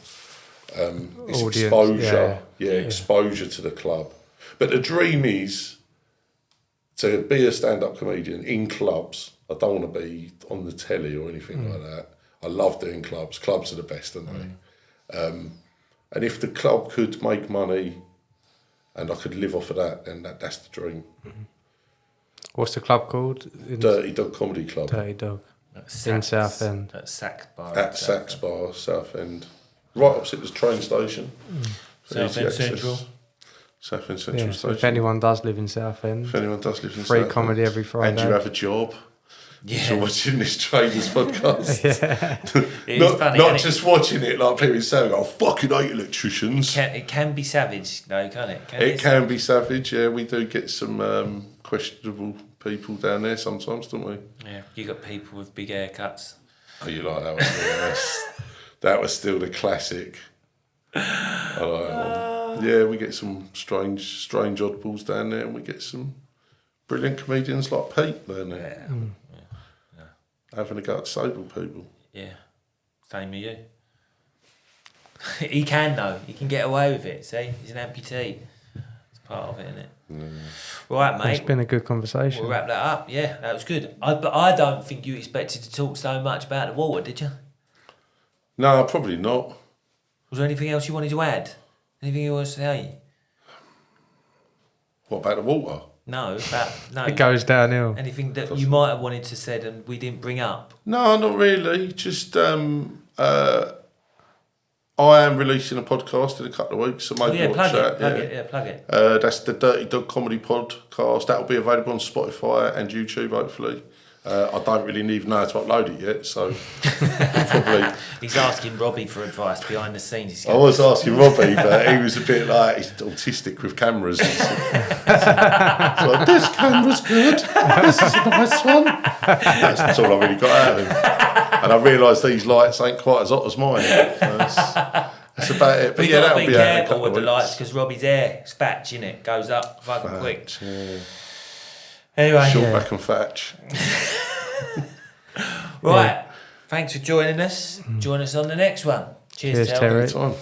Speaker 2: Audience,
Speaker 4: exposure to the club. But the dream is to be a stand-up comedian in clubs. I don't want to be on the telly or anything like that. I love doing clubs. Clubs are the best, aren't they? And if the club could make money and I could live off of that, then that's the dream.
Speaker 2: What's the club called?
Speaker 4: Dirty Dog Comedy Club.
Speaker 2: Dirty Dog. In Southend.
Speaker 3: At Sack Bar.
Speaker 4: At Sax Bar, Southend. Right opposite the train station. For easy
Speaker 3: Southend
Speaker 4: access.
Speaker 3: Central.
Speaker 4: Southend Central
Speaker 2: Yeah, so
Speaker 4: Station.
Speaker 2: if anyone does live in Southend,
Speaker 4: If anyone does live in
Speaker 2: free
Speaker 4: Southend,
Speaker 2: comedy every Friday.
Speaker 4: and you have a job,
Speaker 3: Yeah.
Speaker 4: you're watching this traders podcast.
Speaker 3: It is funny.
Speaker 4: Not just watching it like people saying, "I fucking hate electricians."
Speaker 3: It can be savage, though, can't it?
Speaker 4: It can be savage. Yeah, we do get some questionable people down there sometimes, don't we?
Speaker 3: Yeah, you got people with big haircuts.
Speaker 4: Oh, you like that one? Yes. That was still the classic. I like that one. Yeah, we get some strange oddballs down there, and we get some brilliant comedians like Pete down there.
Speaker 3: Yeah.
Speaker 4: Having a go at disabled people.
Speaker 3: Yeah, same with you. He can though. He can get away with it. See, he's an amputee. It's part of it, isn't it? Right, mate.
Speaker 2: It's been a good conversation.
Speaker 3: We'll wrap that up. Yeah, that was good. But I don't think you expected to talk so much about the water, did you?
Speaker 4: No, probably not.
Speaker 3: Was there anything else you wanted to add? Anything you want to say?
Speaker 4: What about the water?
Speaker 3: No.
Speaker 2: It goes downhill.
Speaker 3: Anything that you might have wanted to said and we didn't bring up?
Speaker 4: No, not really. Just I am releasing a podcast in a couple of weeks, so maybe watch that.
Speaker 3: Plug it.
Speaker 4: That's the Dirty Dog Comedy Podcast. That'll be available on Spotify and YouTube, hopefully. I don't really even know how to upload it yet, so probably.
Speaker 3: He's asking Robbie for advice behind the scenes.
Speaker 4: I was asking Robbie, but he was a bit like, he's autistic with cameras. So, this camera's good. This is a nice one. That's all I really got out of him. And I realised these lights ain't quite as hot as mine. So that's about it. But yeah, that'll be out in a
Speaker 3: careful
Speaker 4: couple
Speaker 3: with
Speaker 4: of
Speaker 3: the
Speaker 4: weeks.
Speaker 3: lights because Robbie's hair, spatch, innit, goes up fucking quick.
Speaker 4: Yeah.
Speaker 3: Anyway.
Speaker 4: Short back and thatch.
Speaker 3: Right. Thanks for joining us. Join us on the next one. Cheers,
Speaker 2: Cheers,
Speaker 3: Terry.
Speaker 2: Terry.
Speaker 4: Time.